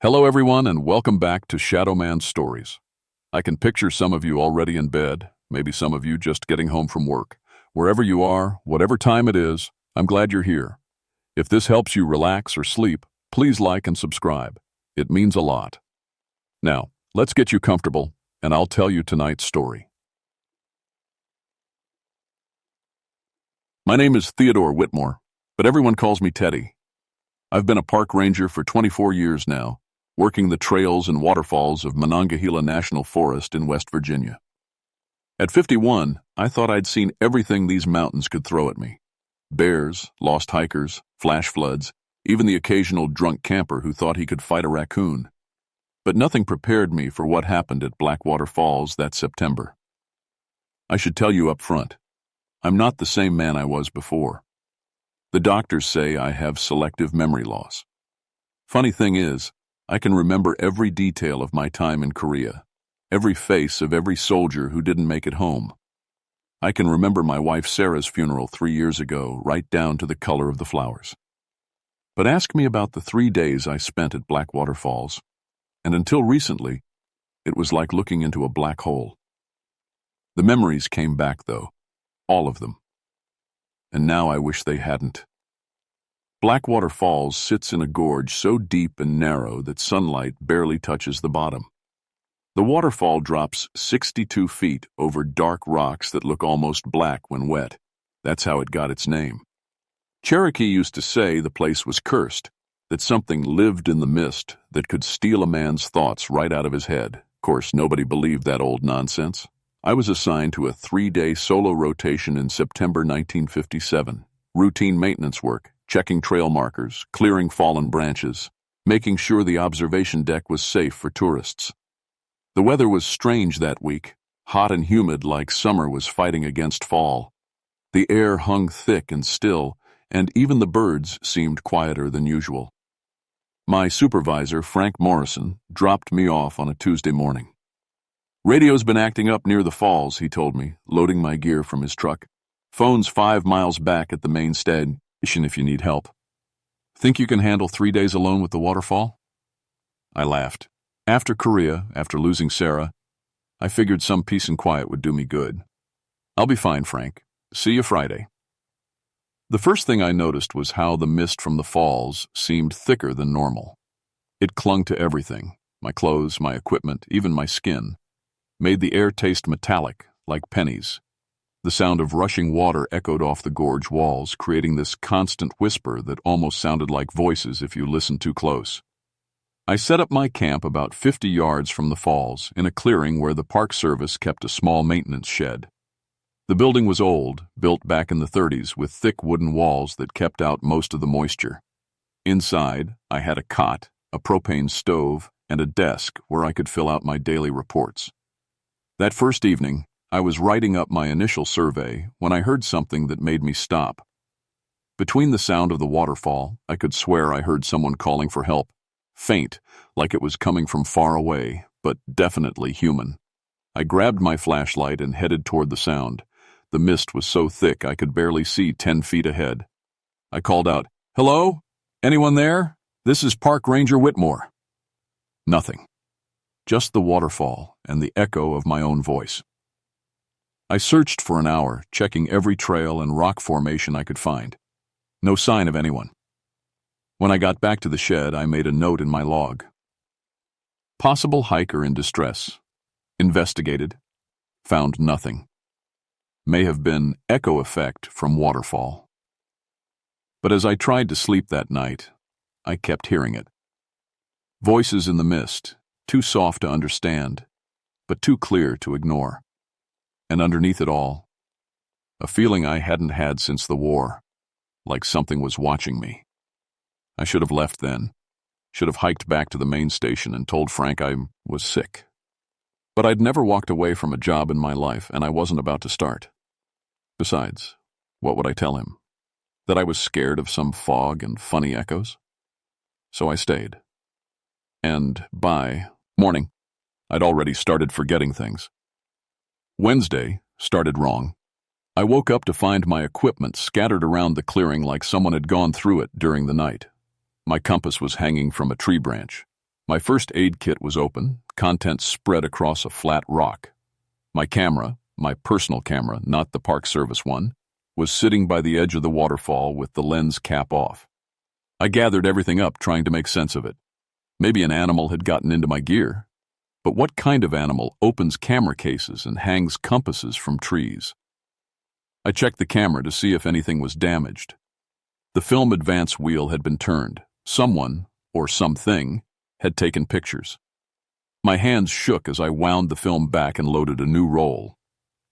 Hello everyone and welcome back to Shadow Man Stories. I can picture some of you already in bed, maybe some of you just getting home from work. Wherever you are, whatever time it is, I'm glad you're here. If this helps you relax or sleep, please like and subscribe. It means a lot. Now, let's get you comfortable, and I'll tell you tonight's story. My name is Theodore Whitmore, but everyone calls me Teddy. I've been a park ranger for 24 years now, working the trails and waterfalls of Monongahela National Forest in West Virginia. At 51, I thought I'd seen everything these mountains could throw at me. Bears, lost hikers, flash floods, even the occasional drunk camper who thought he could fight a raccoon. But nothing prepared me for what happened at Blackwater Falls that September. I should tell you up front, I'm not the same man I was before. The doctors say I have selective memory loss. Funny thing is, I can remember every detail of my time in Korea, every face of every soldier who didn't make it home. I can remember my wife Sarah's funeral 3 years ago, right down to the color of the flowers. But ask me about the 3 days I spent at Blackwater Falls, and until recently, it was like looking into a black hole. The memories came back, though, all of them. And now I wish they hadn't. Blackwater Falls sits in a gorge so deep and narrow that sunlight barely touches the bottom. The waterfall drops 62 feet over dark rocks that look almost black when wet. That's how it got its name. Cherokee used to say the place was cursed, that something lived in the mist that could steal a man's thoughts right out of his head. Of course, nobody believed that old nonsense. I was assigned to a 3-day solo rotation in September 1957. Routine maintenance work, checking trail markers, clearing fallen branches, making sure the observation deck was safe for tourists. The weather was strange that week, hot and humid like summer was fighting against fall. The air hung thick and still, and even the birds seemed quieter than usual. My supervisor, Frank Morrison, dropped me off on a Tuesday morning. "Radio's been acting up near the falls," he told me, loading my gear from his truck. "Phone's 5 miles back at the main station if you need help. Think you can handle 3 days alone with the waterfall?" I laughed. After Korea, after losing Sarah, I figured some peace and quiet would do me good. "I'll be fine, Frank. See you Friday." The first thing I noticed was how the mist from the falls seemed thicker than normal. It clung to everything, my clothes, my equipment, even my skin, made the air taste metallic, like pennies. The sound of rushing water echoed off the gorge walls, creating this constant whisper that almost sounded like voices if you listened too close. I set up my camp about 50 yards from the falls, in a clearing where the Park Service kept a small maintenance shed. The building was old, built back in the 30s, with thick wooden walls that kept out most of the moisture. Inside, I had a cot, a propane stove, and a desk where I could fill out my daily reports. That first evening, I was writing up my initial survey when I heard something that made me stop. Between the sound of the waterfall, I could swear I heard someone calling for help. Faint, like it was coming from far away, but definitely human. I grabbed my flashlight and headed toward the sound. The mist was so thick I could barely see 10 feet ahead. I called out, "Hello? Anyone there? This is Park Ranger Whitmore." Nothing. Just the waterfall and the echo of my own voice. I searched for an hour, checking every trail and rock formation I could find. No sign of anyone. When I got back to the shed, I made a note in my log. Possible hiker in distress. Investigated. Found nothing. May have been echo effect from waterfall. But as I tried to sleep that night, I kept hearing it. Voices in the mist, too soft to understand, but too clear to ignore. And underneath it all, a feeling I hadn't had since the war, like something was watching me. I should have left then, should have hiked back to the main station and told Frank I was sick. But I'd never walked away from a job in my life, and I wasn't about to start. Besides, what would I tell him? That I was scared of some fog and funny echoes? So I stayed. And by morning, I'd already started forgetting things. Wednesday started wrong. I woke up to find my equipment scattered around the clearing like someone had gone through it during the night. My compass was hanging from a tree branch. My first aid kit was open, contents spread across a flat rock. My camera, my personal camera, not the Park Service one, was sitting by the edge of the waterfall with the lens cap off. I gathered everything up, trying to make sense of it. Maybe an animal had gotten into my gear. But what kind of animal opens camera cases and hangs compasses from trees? I checked the camera to see if anything was damaged. The film advance wheel had been turned. Someone, or something, had taken pictures. My hands shook as I wound the film back and loaded a new roll.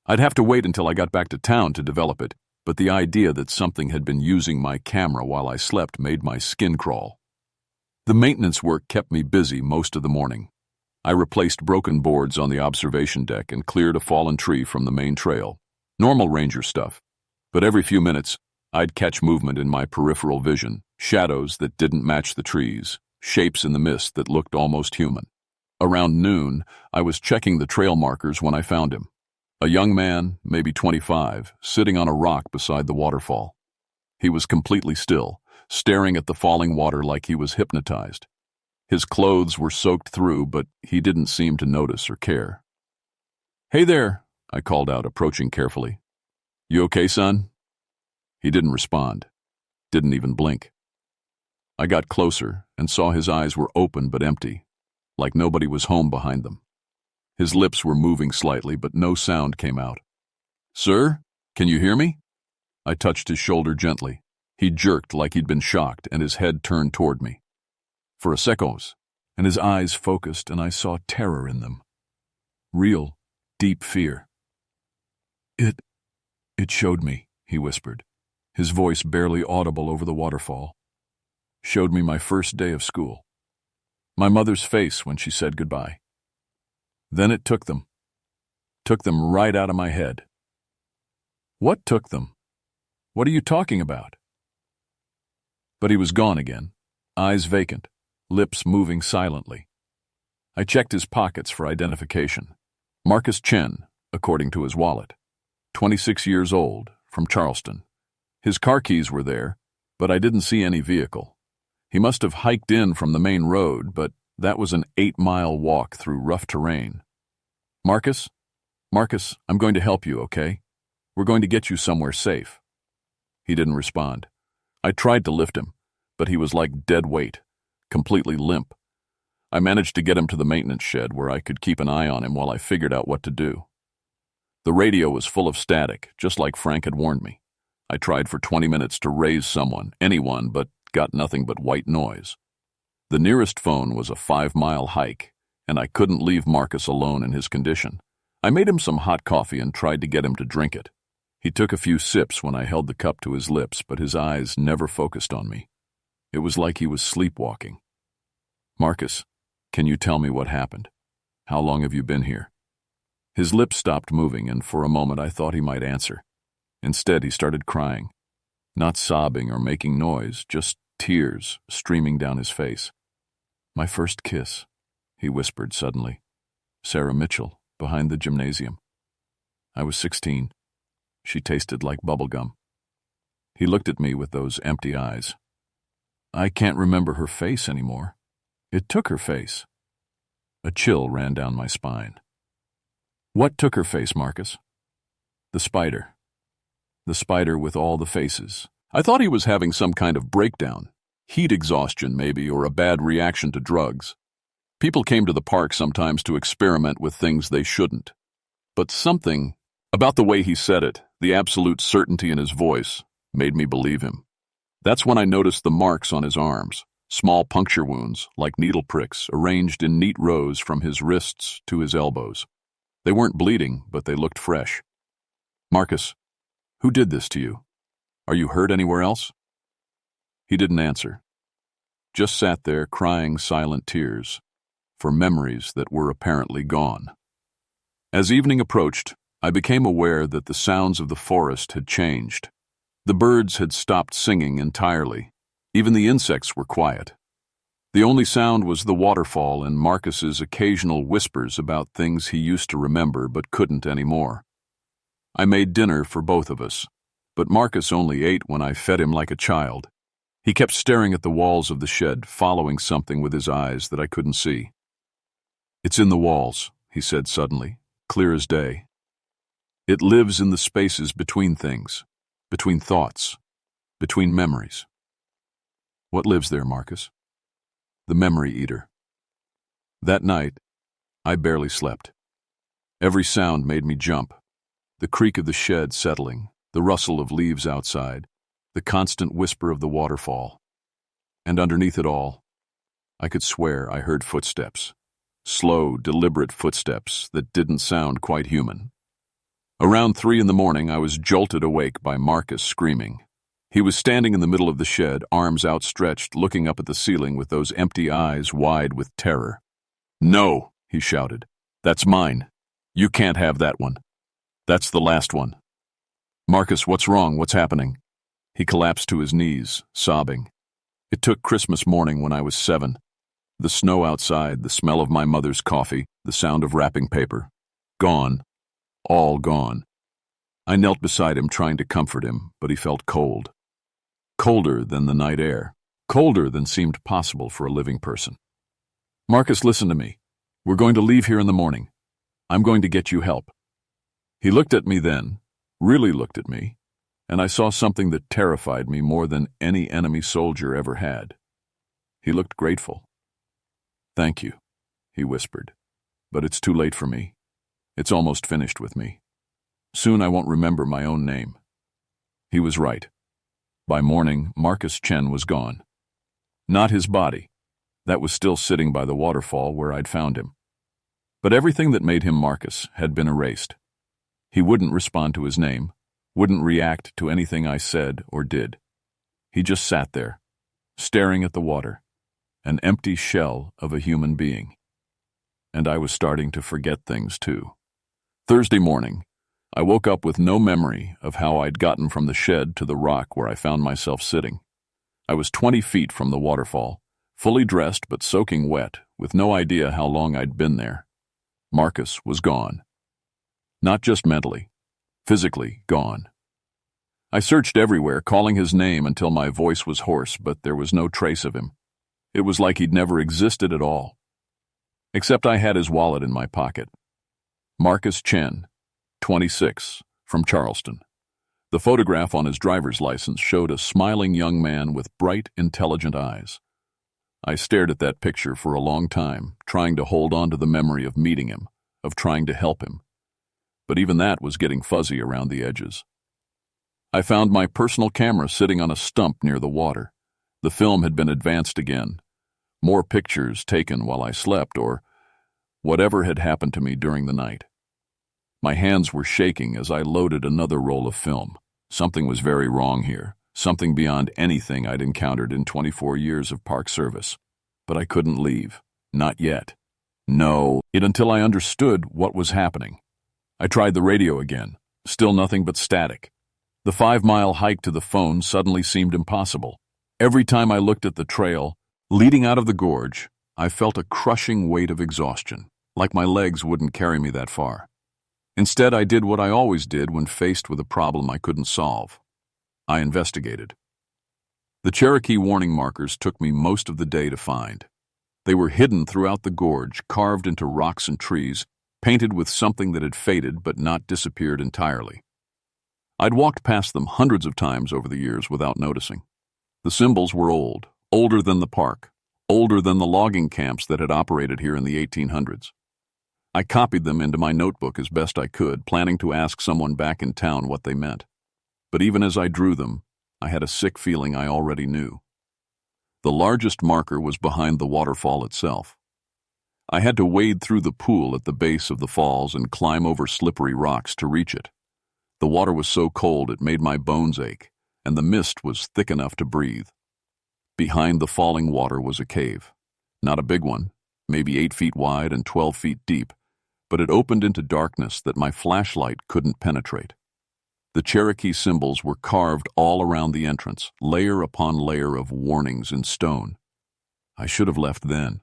I'd have to wait until I got back to town to develop it, but the idea that something had been using my camera while I slept made my skin crawl. The maintenance work kept me busy most of the morning. I replaced broken boards on the observation deck and cleared a fallen tree from the main trail. Normal ranger stuff. But every few minutes, I'd catch movement in my peripheral vision, shadows that didn't match the trees, shapes in the mist that looked almost human. Around noon, I was checking the trail markers when I found him. A young man, maybe 25, sitting on a rock beside the waterfall. He was completely still, staring at the falling water like he was hypnotized. His clothes were soaked through, but he didn't seem to notice or care. "Hey there," I called out, approaching carefully. "You okay, son?" He didn't respond, didn't even blink. I got closer and saw his eyes were open but empty, like nobody was home behind them. His lips were moving slightly, but no sound came out. "Sir, can you hear me?" I touched his shoulder gently. He jerked like he'd been shocked, and his head turned toward me. For a second, and his eyes focused, and I saw terror in them. Real, deep fear. It showed me," he whispered, his voice barely audible over the waterfall. "Showed me my first day of school. My mother's face when she said goodbye. Then it took them. Took them right out of my head." "What took them? What are you talking about?" But he was gone again, eyes vacant, lips moving silently. I checked his pockets for identification. Marcus Chen, according to his wallet. 26 years old, from Charleston. His car keys were there, but I didn't see any vehicle. He must have hiked in from the main road, but that was an 8-mile walk through rough terrain. Marcus, I'm going to help you, okay? We're going to get you somewhere safe." He didn't respond. I tried to lift him, but he was like dead weight, completely limp. I managed to get him to the maintenance shed where I could keep an eye on him while I figured out what to do. The radio was full of static, just like Frank had warned me. I tried for 20 minutes to raise someone, anyone, but got nothing but white noise. The nearest phone was a 5-mile hike, and I couldn't leave Marcus alone in his condition. I made him some hot coffee and tried to get him to drink it. He took a few sips when I held the cup to his lips, but his eyes never focused on me. It was like he was sleepwalking. "Marcus, can you tell me what happened? How long have you been here?" His lips stopped moving, and for a moment I thought he might answer. Instead, he started crying. Not sobbing or making noise, just tears streaming down his face. "My first kiss," he whispered suddenly. "Sarah Mitchell, behind the gymnasium. I was 16. She tasted like bubblegum." He looked at me with those empty eyes. "I can't remember her face anymore. It took her face." A chill ran down my spine. "What took her face, Marcus?" "The spider. The spider with all the faces." I thought he was having some kind of breakdown. Heat exhaustion, maybe, or a bad reaction to drugs. People came to the park sometimes to experiment with things they shouldn't. But something about the way he said it, the absolute certainty in his voice, made me believe him. That's when I noticed the marks on his arms, small puncture wounds, like needle pricks, arranged in neat rows from his wrists to his elbows. They weren't bleeding, but they looked fresh. "Marcus, who did this to you? Are you hurt anywhere else?" He didn't answer. Just sat there crying silent tears for memories that were apparently gone. As evening approached, I became aware that the sounds of the forest had changed. The birds had stopped singing entirely. Even the insects were quiet. The only sound was the waterfall and Marcus's occasional whispers about things he used to remember but couldn't anymore. I made dinner for both of us, but Marcus only ate when I fed him like a child. He kept staring at the walls of the shed, following something with his eyes that I couldn't see. "It's in the walls," he said suddenly, clear as day. "It lives in the spaces between things, between thoughts, between memories." "What lives there, Marcus?" "The memory eater." That night, I barely slept. Every sound made me jump. The creak of the shed settling, the rustle of leaves outside, the constant whisper of the waterfall. And underneath it all, I could swear I heard footsteps. Slow, deliberate footsteps that didn't sound quite human. Around 3 in the morning, I was jolted awake by Marcus screaming. He was standing in the middle of the shed, arms outstretched, looking up at the ceiling with those empty eyes wide with terror. "No," he shouted. "That's mine. You can't have that one. That's the last one." "Marcus, what's wrong? What's happening?" He collapsed to his knees, sobbing. It took Christmas morning when I was 7. The snow outside, the smell of my mother's coffee, the sound of wrapping paper. Gone. All gone. I knelt beside him trying to comfort him, but he felt cold. Colder than the night air. Colder than seemed possible for a living person. "Marcus, listen to me. We're going to leave here in the morning. I'm going to get you help." He looked at me then, really looked at me, and I saw something that terrified me more than any enemy soldier ever had. He looked grateful. "Thank you," he whispered, "but it's too late for me. It's almost finished with me. Soon I won't remember my own name." He was right. By morning, Marcus Chen was gone. Not his body. That was still sitting by the waterfall where I'd found him. But everything that made him Marcus had been erased. He wouldn't respond to his name, wouldn't react to anything I said or did. He just sat there, staring at the water, an empty shell of a human being. And I was starting to forget things too. Thursday morning, I woke up with no memory of how I'd gotten from the shed to the rock where I found myself sitting. I was 20 feet from the waterfall, fully dressed but soaking wet, with no idea how long I'd been there. Marcus was gone. Not just mentally, physically gone. I searched everywhere, calling his name until my voice was hoarse, but there was no trace of him. It was like he'd never existed at all. Except I had his wallet in my pocket. Marcus Chen, 26, from Charleston. The photograph on his driver's license showed a smiling young man with bright, intelligent eyes. I stared at that picture for a long time, trying to hold on to the memory of meeting him, of trying to help him. But even that was getting fuzzy around the edges. I found my personal camera sitting on a stump near the water. The film had been advanced again. More pictures taken while I slept, or whatever had happened to me during the night. My hands were shaking as I loaded another roll of film. Something was very wrong here, something beyond anything I'd encountered in 24 years of park service. But I couldn't leave. Not yet. No, until I understood what was happening. I tried the radio again. Still nothing but static. The 5-mile hike to the phone suddenly seemed impossible. Every time I looked at the trail, leading out of the gorge, I felt a crushing weight of exhaustion, like my legs wouldn't carry me that far. Instead, I did what I always did when faced with a problem I couldn't solve. I investigated. The Cherokee warning markers took me most of the day to find. They were hidden throughout the gorge, carved into rocks and trees, painted with something that had faded but not disappeared entirely. I'd walked past them hundreds of times over the years without noticing. The symbols were old, older than the park, older than the logging camps that had operated here in the 1800s. I copied them into my notebook as best I could, planning to ask someone back in town what they meant. But even as I drew them, I had a sick feeling I already knew. The largest marker was behind the waterfall itself. I had to wade through the pool at the base of the falls and climb over slippery rocks to reach it. The water was so cold it made my bones ache, and the mist was thick enough to breathe. Behind the falling water was a cave. Not a big one, maybe 8 feet wide and 12 feet deep, but it opened into darkness that my flashlight couldn't penetrate. The Cherokee symbols were carved all around the entrance, layer upon layer of warnings in stone. I should have left then,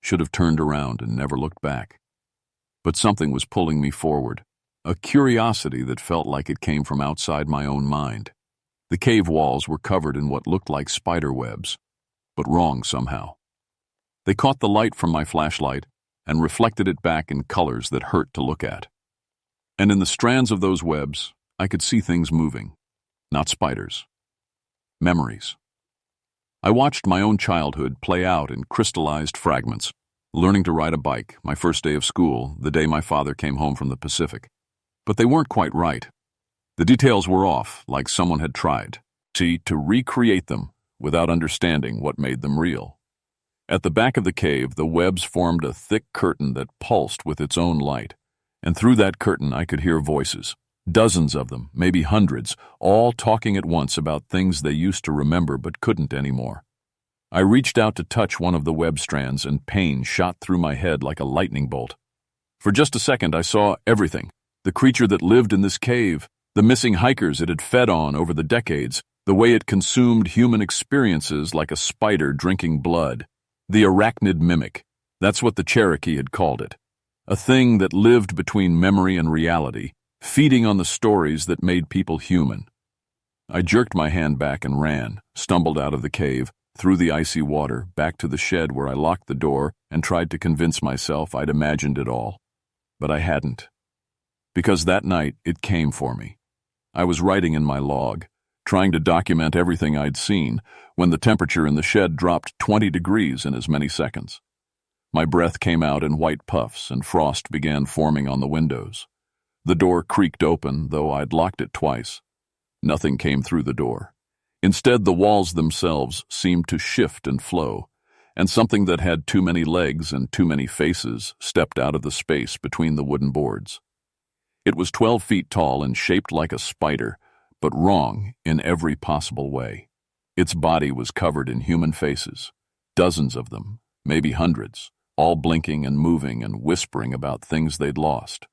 should have turned around and never looked back. But something was pulling me forward, a curiosity that felt like it came from outside my own mind. The cave walls were covered in what looked like spider webs, but wrong somehow. They caught the light from my flashlight and reflected it back in colors that hurt to look at. And in the strands of those webs, I could see things moving. Not spiders. Memories. I watched my own childhood play out in crystallized fragments, learning to ride a bike, my first day of school, the day my father came home from the Pacific. But they weren't quite right. The details were off, like someone had tried to recreate them without understanding what made them real. At the back of the cave, the webs formed a thick curtain that pulsed with its own light, and through that curtain I could hear voices, dozens of them, maybe hundreds, all talking at once about things they used to remember but couldn't anymore. I reached out to touch one of the web strands, and pain shot through my head like a lightning bolt. For just a second, I saw everything. The creature that lived in this cave, the missing hikers it had fed on over the decades, the way it consumed human experiences like a spider drinking blood. The arachnid mimic. That's what the Cherokee had called it. A thing that lived between memory and reality, feeding on the stories that made people human. I jerked my hand back and ran, stumbled out of the cave, through the icy water, back to the shed where I locked the door and tried to convince myself I'd imagined it all. But I hadn't. Because that night, it came for me. I was writing in my log, trying to document everything I'd seen, when the temperature in the shed dropped 20 degrees in as many seconds. My breath came out in white puffs, and frost began forming on the windows. The door creaked open, though I'd locked it twice. Nothing came through the door. Instead, the walls themselves seemed to shift and flow, and something that had too many legs and too many faces stepped out of the space between the wooden boards. It was 12 feet tall and shaped like a spider, but wrong in every possible way. Its body was covered in human faces, dozens of them, maybe hundreds, all blinking and moving and whispering about things they'd lost.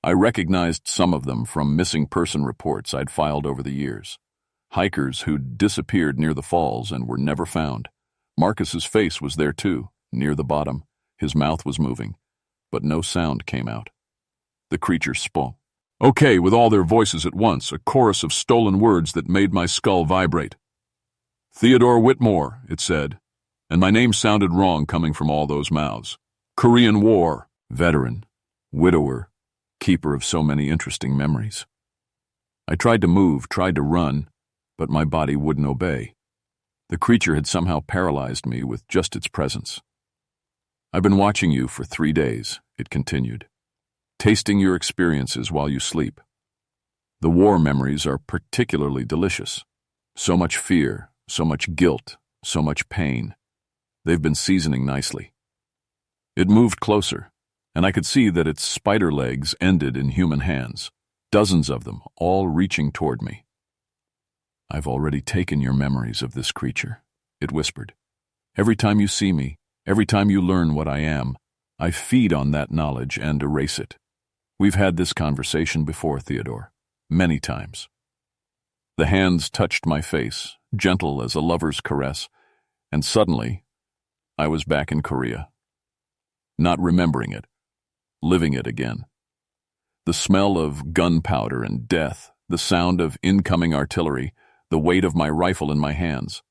I recognized some of them from missing person reports I'd filed over the years. Hikers who'd disappeared near the falls and were never found. Marcus's face was there too, near the bottom. His mouth was moving, but no sound came out. The creature spoke. Okay, with all their voices at once, a chorus of stolen words that made my skull vibrate. Theodore Whitmore, it said, and my name sounded wrong coming from all those mouths. Korean War, veteran, widower, keeper of so many interesting memories. I tried to move, tried to run, but my body wouldn't obey. The creature had somehow paralyzed me with just its presence. I've been watching you for 3 days, it continued, tasting your experiences while you sleep. The war memories are particularly delicious. So much fear, so much guilt, so much pain. They've been seasoning nicely. It moved closer, and I could see that its spider legs ended in human hands, dozens of them, all reaching toward me. I've already taken your memories of this creature, it whispered. Every time you see me, every time you learn what I am, I feed on that knowledge and erase it. We've had this conversation before, Theodore, many times. The hands touched my face, gentle as a lover's caress, and suddenly, I was back in Korea. Not remembering it, living it again. The smell of gunpowder and death, the sound of incoming artillery, the weight of my rifle in my hands.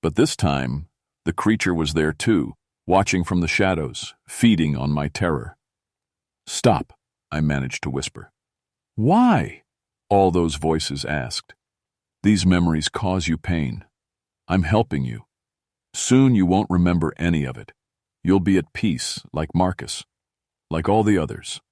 But this time, the creature was there too, watching from the shadows, feeding on my terror. Stop, I managed to whisper. Why? All those voices asked. These memories cause you pain. I'm helping you. Soon you won't remember any of it. You'll be at peace, like Marcus, like all the others.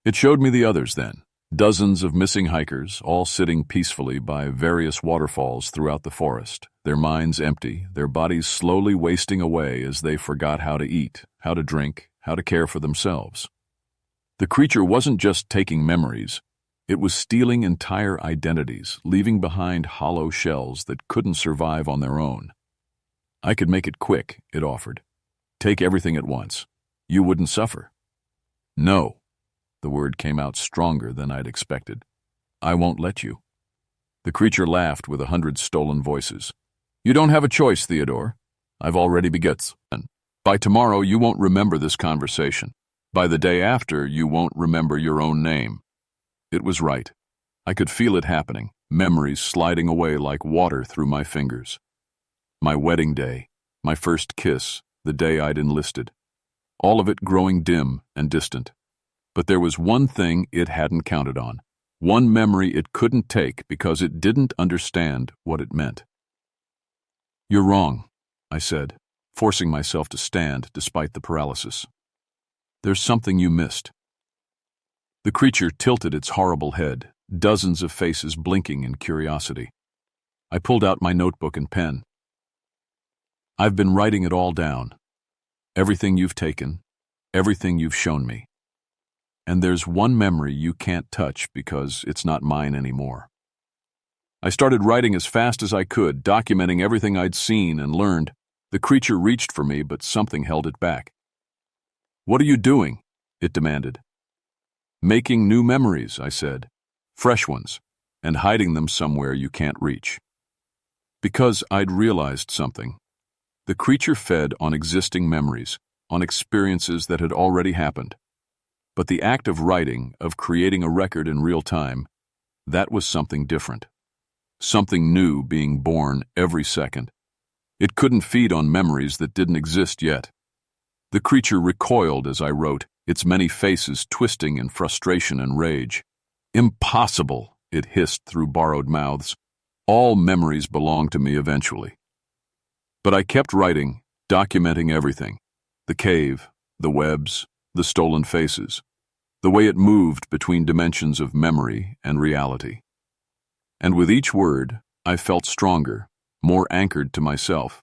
It showed me the others then, dozens of missing hikers, all sitting peacefully by various waterfalls throughout the forest, their minds empty, their bodies slowly wasting away as they forgot how to eat, how to drink, how to care for themselves. The creature wasn't just taking memories. It was stealing entire identities, leaving behind hollow shells that couldn't survive on their own. I could make it quick, it offered. Take everything at once. You wouldn't suffer. No. The word came out stronger than I'd expected. I won't let you. The creature laughed with 100 stolen voices. You don't have a choice, Theodore. I've already begun. By tomorrow, you won't remember this conversation. By the day after, you won't remember your own name. It was right. I could feel it happening. memories sliding away like water through my fingers. My wedding day, my first kiss, the day I'd enlisted. All of it growing dim and distant. But there was one thing it hadn't counted on. One memory it couldn't take because it didn't understand what it meant. "You're wrong," I said, forcing myself to stand despite the paralysis. "There's something you missed." The creature tilted its horrible head, dozens of faces blinking in curiosity. I pulled out my notebook and pen. "I've been writing it all down. Everything you've taken, everything you've shown me. And there's one memory you can't touch because it's not mine anymore." I started writing as fast as I could, documenting everything I'd seen and learned. The creature reached for me, but something held it back. "What are you doing?" it demanded. "Making new memories," I said. "Fresh ones, and hiding them somewhere you can't reach." Because I'd realized something. The creature fed on existing memories, on experiences that had already happened. But the act of writing, of creating a record in real time, that was something different. Something new being born every second. It couldn't feed on memories that didn't exist yet. The creature recoiled as I wrote, its many faces twisting in frustration and rage. "Impossible," it hissed through borrowed mouths. "All memories belong to me eventually." But I kept writing, documenting everything. The cave, the webs, the stolen faces, the way it moved between dimensions of memory and reality. And with each word, I felt stronger, more anchored to myself.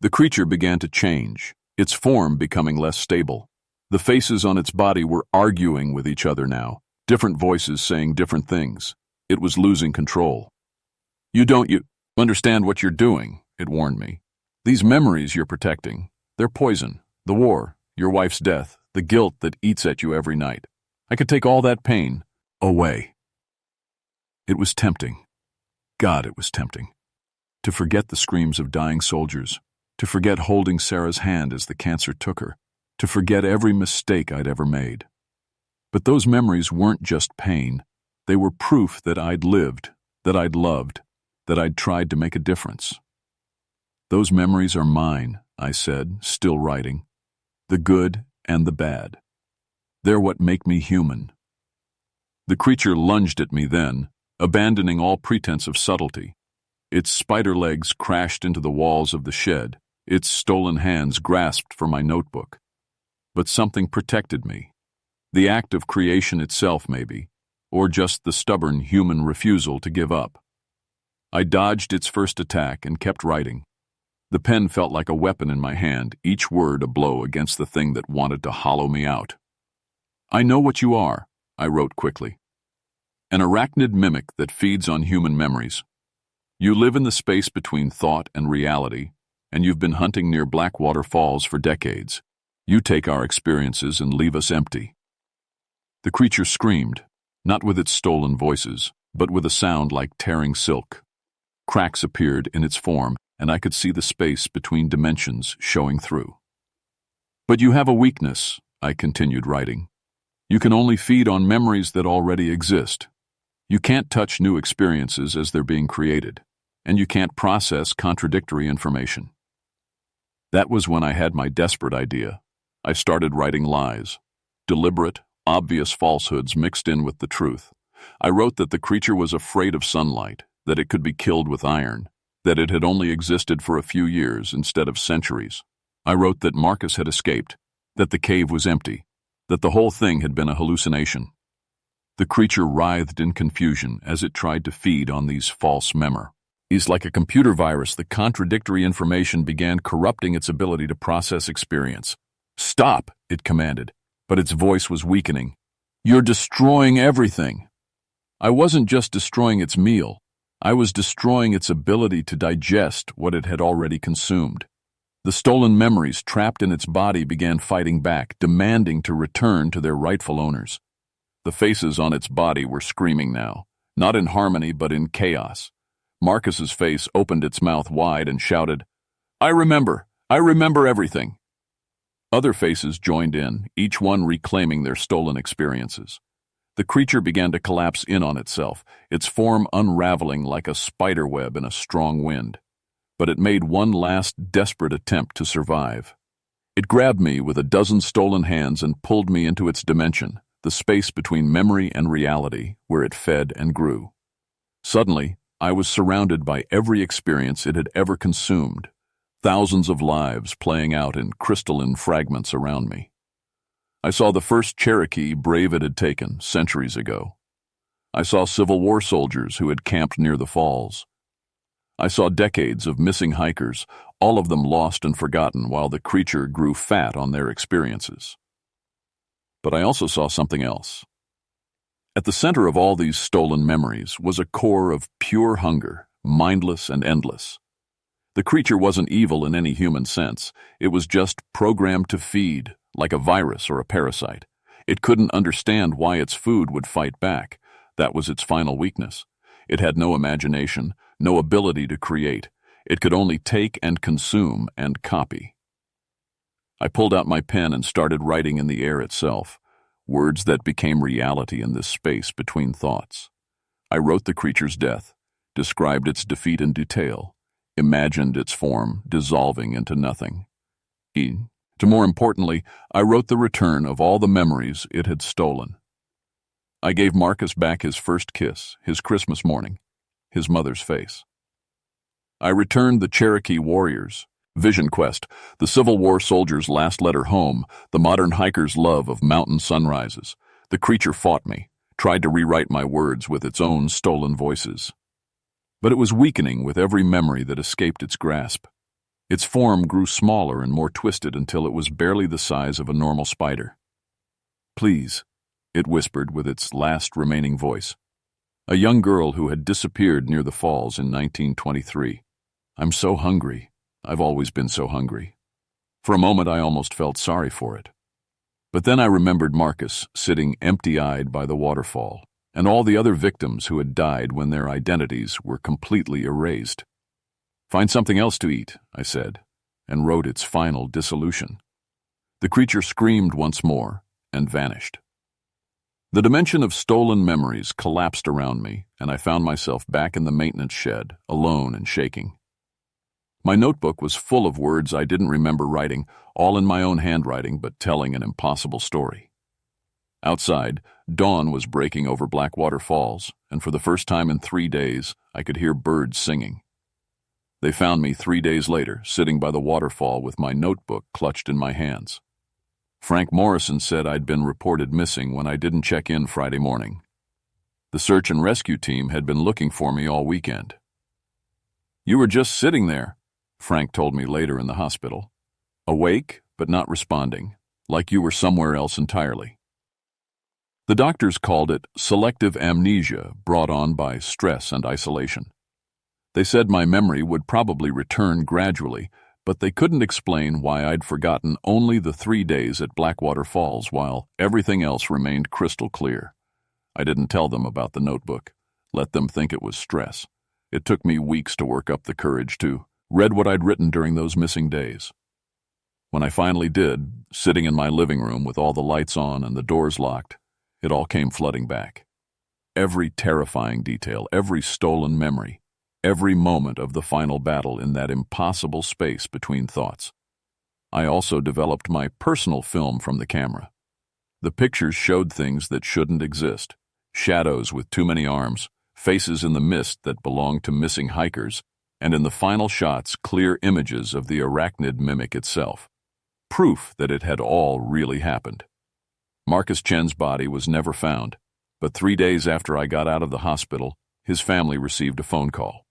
The creature began to change, its form becoming less stable. The faces on its body were arguing with each other now, different voices saying different things. It was losing control. You understand what you're doing," it warned me. "These memories you're protecting, they're poison. The war, your wife's death, the guilt that eats at you every night. I could take all that pain away." It was tempting. God, it was tempting. To forget the screams of dying soldiers, to forget holding Sarah's hand as the cancer took her, to forget every mistake I'd ever made. But those memories weren't just pain. They were proof that I'd lived, that I'd loved, that I'd tried to make a difference. "Those memories are mine," I said, still writing. "The good and the bad. They're what make me human." The creature lunged at me then, abandoning all pretense of subtlety. Its spider legs crashed into the walls of the shed, its stolen hands grasped for my notebook. But something protected me. The act of creation itself, maybe, or just the stubborn human refusal to give up. I dodged its first attack and kept writing. The pen felt like a weapon in my hand, each word a blow against the thing that wanted to hollow me out. "I know what you are," I wrote quickly. "An arachnid mimic that feeds on human memories. You live in the space between thought and reality, and you've been hunting near Blackwater Falls for decades. You take our experiences and leave us empty." The creature screamed, not with its stolen voices, but with a sound like tearing silk. Cracks appeared in its form, and I could see the space between dimensions showing through. "But you have a weakness," I continued writing. "You can only feed on memories that already exist. You can't touch new experiences as they're being created, and you can't process contradictory information." That was when I had my desperate idea. I started writing lies, deliberate, obvious falsehoods mixed in with the truth. I wrote that the creature was afraid of sunlight, that it could be killed with iron, that it had only existed for a few years instead of centuries. I wrote that Marcus had escaped, that the cave was empty, that the whole thing had been a hallucination. The creature writhed in confusion as it tried to feed on these false memories. Like a computer virus, the contradictory information began corrupting its ability to process experience. "Stop," it commanded, but its voice was weakening. "You're destroying everything." I wasn't just destroying its meal. I was destroying its ability to digest what it had already consumed. The stolen memories trapped in its body began fighting back, demanding to return to their rightful owners. The faces on its body were screaming now, not in harmony but in chaos. Marcus's face opened its mouth wide and shouted, I remember everything." Other faces joined in, each one reclaiming their stolen experiences. The creature began to collapse in on itself, its form unraveling like a spider web in a strong wind. But it made one last desperate attempt to survive. It grabbed me with a dozen stolen hands and pulled me into its dimension, the space between memory and reality, where it fed and grew. Suddenly, I was surrounded by every experience it had ever consumed, thousands of lives playing out in crystalline fragments around me. I saw the first Cherokee brave it had taken centuries ago. I saw Civil War soldiers who had camped near the falls. I saw decades of missing hikers, all of them lost and forgotten while the creature grew fat on their experiences. But I also saw something else. At the center of all these stolen memories was a core of pure hunger, mindless and endless. The creature wasn't evil in any human sense. It was just programmed to feed, like a virus or a parasite. It couldn't understand why its food would fight back. That was its final weakness. It had no imagination, no ability to create. It could only take and consume and copy. I pulled out my pen and started writing in the air itself, words that became reality in this space between thoughts. I wrote the creature's death, described its defeat in detail, imagined its form dissolving into nothing. More importantly, I wrote the return of all the memories it had stolen. I gave Marcus back his first kiss, his Christmas morning, his mother's face. I returned the Cherokee warriors, Vision Quest, the Civil War soldier's last letter home, the modern hiker's love of mountain sunrises. The creature fought me, tried to rewrite my words with its own stolen voices. But it was weakening with every memory that escaped its grasp. Its form grew smaller and more twisted until it was barely the size of a normal spider. "Please," it whispered with its last remaining voice. A young girl who had disappeared near the falls in 1923. "I'm so hungry. I've always been so hungry." For a moment I almost felt sorry for it. But then I remembered Marcus sitting empty-eyed by the waterfall, and all the other victims who had died when their identities were completely erased. "Find something else to eat," I said, and wrote its final dissolution. The creature screamed once more and vanished. The dimension of stolen memories collapsed around me, and I found myself back in the maintenance shed, alone and shaking. My notebook was full of words I didn't remember writing, all in my own handwriting, but telling an impossible story. Outside, dawn was breaking over Blackwater Falls, and for the first time in 3 days, I could hear birds singing. They found me 3 days later, sitting by the waterfall with my notebook clutched in my hands. Frank Morrison said I'd been reported missing when I didn't check in Friday morning. The search and rescue team had been looking for me all weekend. "You were just sitting there," Frank told me later in the hospital. "Awake, but not responding, like you were somewhere else entirely." The doctors called it selective amnesia brought on by stress and isolation. They said my memory would probably return gradually, but they couldn't explain why I'd forgotten only the 3 days at Blackwater Falls while everything else remained crystal clear. I didn't tell them about the notebook, let them think it was stress. It took me weeks to work up the courage to read what I'd written during those missing days. When I finally did, sitting in my living room with all the lights on and the doors locked, it all came flooding back. Every terrifying detail, every stolen memory, every moment of the final battle in that impossible space between thoughts. I also developed my personal film from the camera. The pictures showed things that shouldn't exist, shadows with too many arms, faces in the mist that belonged to missing hikers, and in the final shots, clear images of the arachnid mimic itself. Proof that it had all really happened. Marcus Chen's body was never found, but 3 days after I got out of the hospital, his family received a phone call.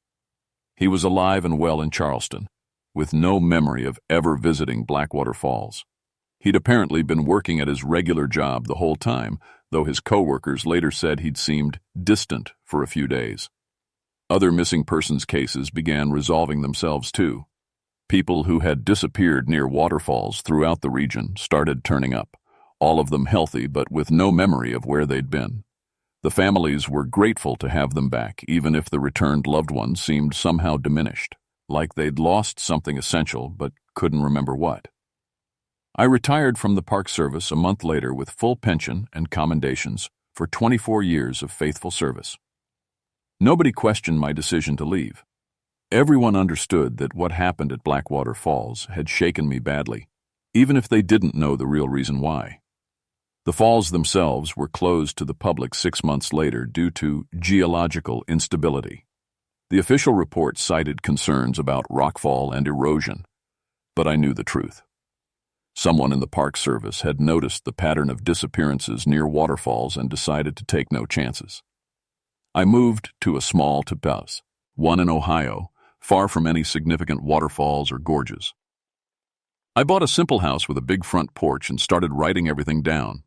He was alive and well in Charleston, with no memory of ever visiting Blackwater Falls. He'd apparently been working at his regular job the whole time, though his coworkers later said he'd seemed distant for a few days. Other missing persons cases began resolving themselves too. People who had disappeared near waterfalls throughout the region started turning up, all of them healthy but with no memory of where they'd been. The families were grateful to have them back, even if the returned loved ones seemed somehow diminished, like they'd lost something essential but couldn't remember what. I retired from the Park Service a month later with full pension and commendations for 24 years of faithful service. Nobody questioned my decision to leave. Everyone understood that what happened at Blackwater Falls had shaken me badly, even if they didn't know the real reason why. The falls themselves were closed to the public 6 months later due to geological instability. The official report cited concerns about rockfall and erosion, but I knew the truth. Someone in the Park Service had noticed the pattern of disappearances near waterfalls and decided to take no chances. I moved to a small tapas, one in Ohio, far from any significant waterfalls or gorges. I bought a simple house with a big front porch and started writing everything down.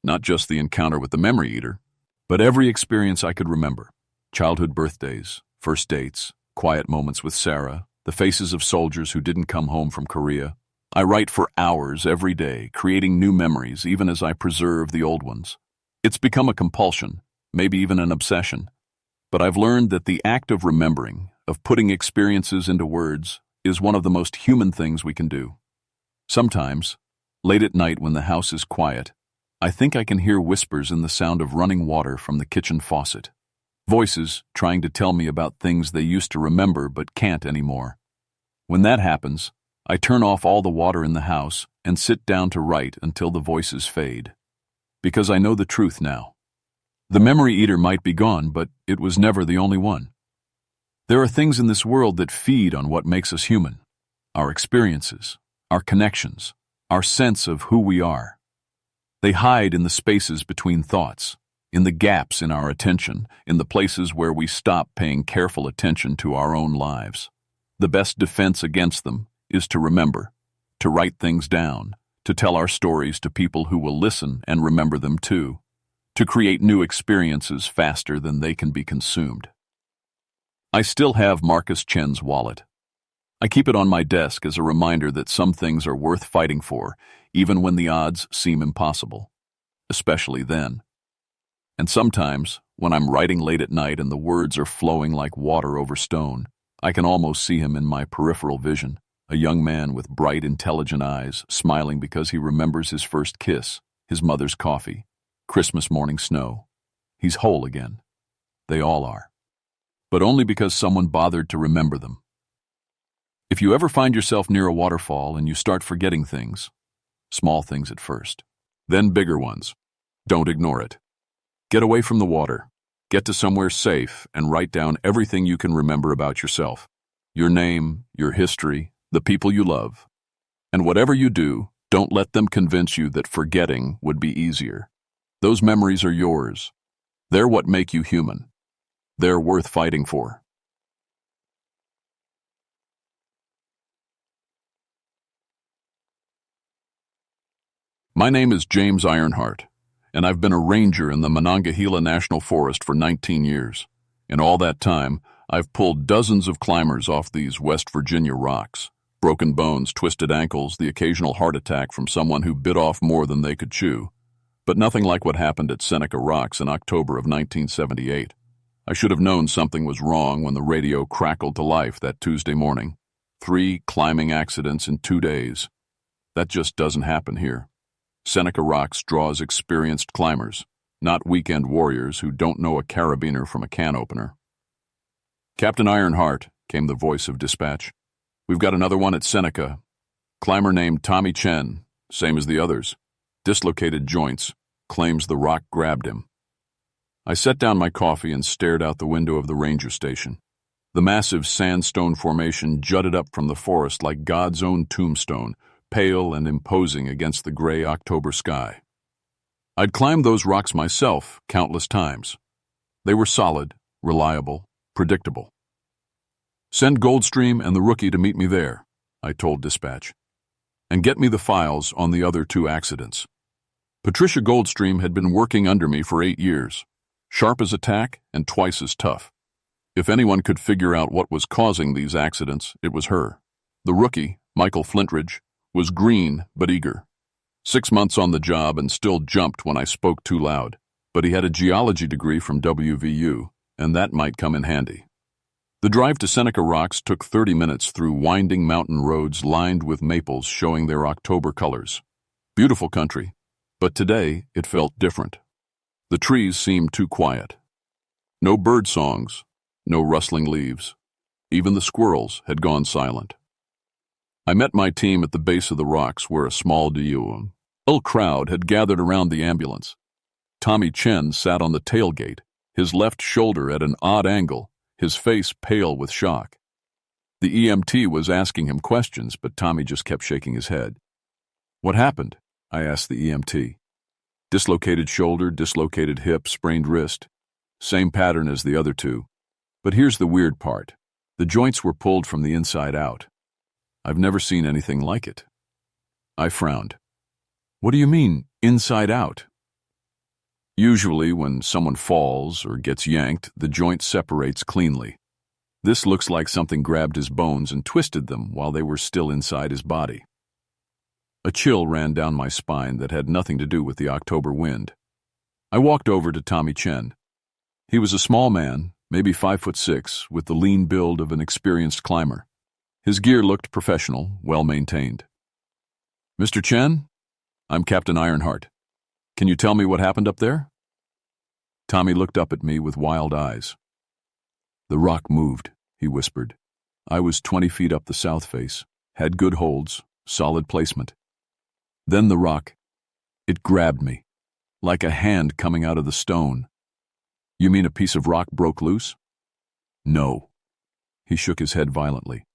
Not just the encounter with the memory eater, but every experience I could remember. Childhood birthdays, first dates, quiet moments with Sarah, the faces of soldiers who didn't come home from Korea. I write for hours every day, creating new memories even as I preserve the old ones. It's become a compulsion, maybe even an obsession. But I've learned that the act of remembering, of putting experiences into words, is one of the most human things we can do. Sometimes, late at night when the house is quiet, I think I can hear whispers in the sound of running water from the kitchen faucet. Voices trying to tell me about things they used to remember but can't anymore. When that happens, I turn off all the water in the house and sit down to write until the voices fade. Because I know the truth now. The memory eater might be gone, but it was never the only one. There are things in this world that feed on what makes us human. Our experiences, our connections, our sense of who we are. They hide in the spaces between thoughts, in the gaps in our attention, in the places where we stop paying careful attention to our own lives. The best defense against them is to remember, to write things down, to tell our stories to people who will listen and remember them too, to create new experiences faster than they can be consumed. I still have Marcus Chen's wallet. I keep it on my desk as a reminder that some things are worth fighting for, even when the odds seem impossible, especially then. And sometimes, when I'm writing late at night and the words are flowing like water over stone, I can almost see him in my peripheral vision, a young man with bright, intelligent eyes, smiling because he remembers his first kiss, his mother's coffee, Christmas morning snow. He's whole again. They all are. But only because someone bothered to remember them. If you ever find yourself near a waterfall and you start forgetting things, small things at first, then bigger ones, don't ignore it. Get away from the water, get to somewhere safe, and write down everything you can remember about yourself. Your name, your history, the people you love. And whatever you do, don't let them convince you that forgetting would be easier. Those memories are yours. They're what make you human. They're worth fighting for. My name is James Ironheart, and I've been a ranger in the Monongahela National Forest for 19 years. In all that time, I've pulled dozens of climbers off these West Virginia rocks. Broken bones, twisted ankles, the occasional heart attack from someone who bit off more than they could chew. But nothing like what happened at Seneca Rocks in October of 1978. I should have known something was wrong when the radio crackled to life that Tuesday morning. 3 climbing accidents in 2 days. That just doesn't happen here. Seneca Rocks draws experienced climbers, not weekend warriors who don't know a carabiner from a can opener. Captain Ironheart, came the voice of dispatch. We've got another one at Seneca. Climber named Tommy Chen, same as the others. Dislocated joints, claims the rock grabbed him. I set down my coffee and stared out the window of the ranger station. The massive sandstone formation jutted up from the forest like God's own tombstone, pale and imposing against the gray October sky. I'd climbed those rocks myself countless times. They were solid, reliable, predictable. Send Goldstream and the rookie to meet me there, I told dispatch, and get me the files on the other 2 accidents. Patricia Goldstream had been working under me for 8 years, sharp as a tack and twice as tough. If anyone could figure out what was causing these accidents, it was her. The rookie, Michael Flintridge, was green but eager. 6 months on the job and still jumped when I spoke too loud, but he had a geology degree from WVU, and that might come in handy. The drive to Seneca Rocks took 30 minutes through winding mountain roads lined with maples showing their October colors. Beautiful country, but today it felt different. The trees seemed too quiet. No bird songs, no rustling leaves. Even the squirrels had gone silent. I met my team at the base of the rocks where a small crowd had gathered around the ambulance. Tommy Chen sat on the tailgate, his left shoulder at an odd angle, his face pale with shock. The EMT was asking him questions, but Tommy just kept shaking his head. "What happened?" I asked the EMT. "Dislocated shoulder, dislocated hip, sprained wrist. Same pattern as the other two. But here's the weird part. The joints were pulled from the inside out. I've never seen anything like it." I frowned. "What do you mean, inside out?" "Usually when someone falls or gets yanked, the joint separates cleanly. This looks like something grabbed his bones and twisted them while they were still inside his body." A chill ran down my spine that had nothing to do with the October wind. I walked over to Tommy Chen. He was a small man, maybe 5'6", with the lean build of an experienced climber. His gear looked professional, well-maintained. "Mr. Chen, I'm Captain Ironheart. Can you tell me what happened up there?" Tommy looked up at me with wild eyes. "The rock moved," he whispered. "I was 20 feet up the south face, had good holds, solid placement. Then the rock, it grabbed me, like a hand coming out of the stone." "You mean a piece of rock broke loose?" "No." He shook his head violently.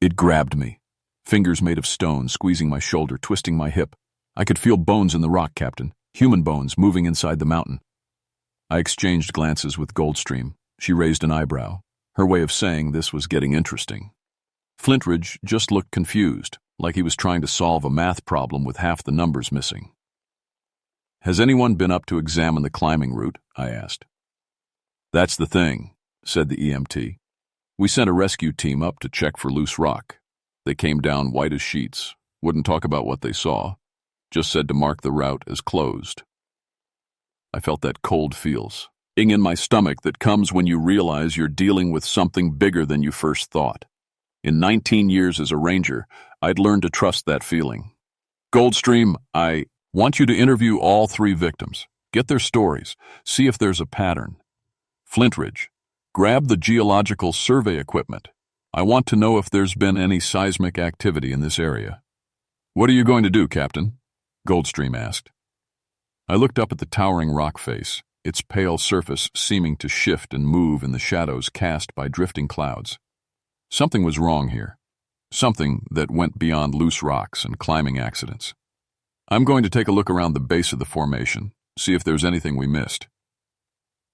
"It grabbed me, fingers made of stone, squeezing my shoulder, twisting my hip. I could feel bones in the rock, Captain, human bones moving inside the mountain." I exchanged glances with Goldstream. She raised an eyebrow, her way of saying this was getting interesting. Flintridge just looked confused, like he was trying to solve a math problem with half the numbers missing. "Has anyone been up to examine the climbing route?" I asked. "That's the thing," said the EMT. "We sent a rescue team up to check for loose rock. They came down white as sheets, wouldn't talk about what they saw, just said to mark the route as closed." I felt that cold feels in my stomach that comes when you realize you're dealing with something bigger than you first thought. In 19 years as a ranger, I'd learned to trust that feeling. "Goldstream, I want you to interview all 3 victims. Get their stories. See if there's a pattern. Flintridge, grab the geological survey equipment. I want to know if there's been any seismic activity in this area." "What are you going to do, Captain?" Goldstream asked. I looked up at the towering rock face, its pale surface seeming to shift and move in the shadows cast by drifting clouds. Something was wrong here. Something that went beyond loose rocks and climbing accidents. "I'm going to take a look around the base of the formation, see if there's anything we missed."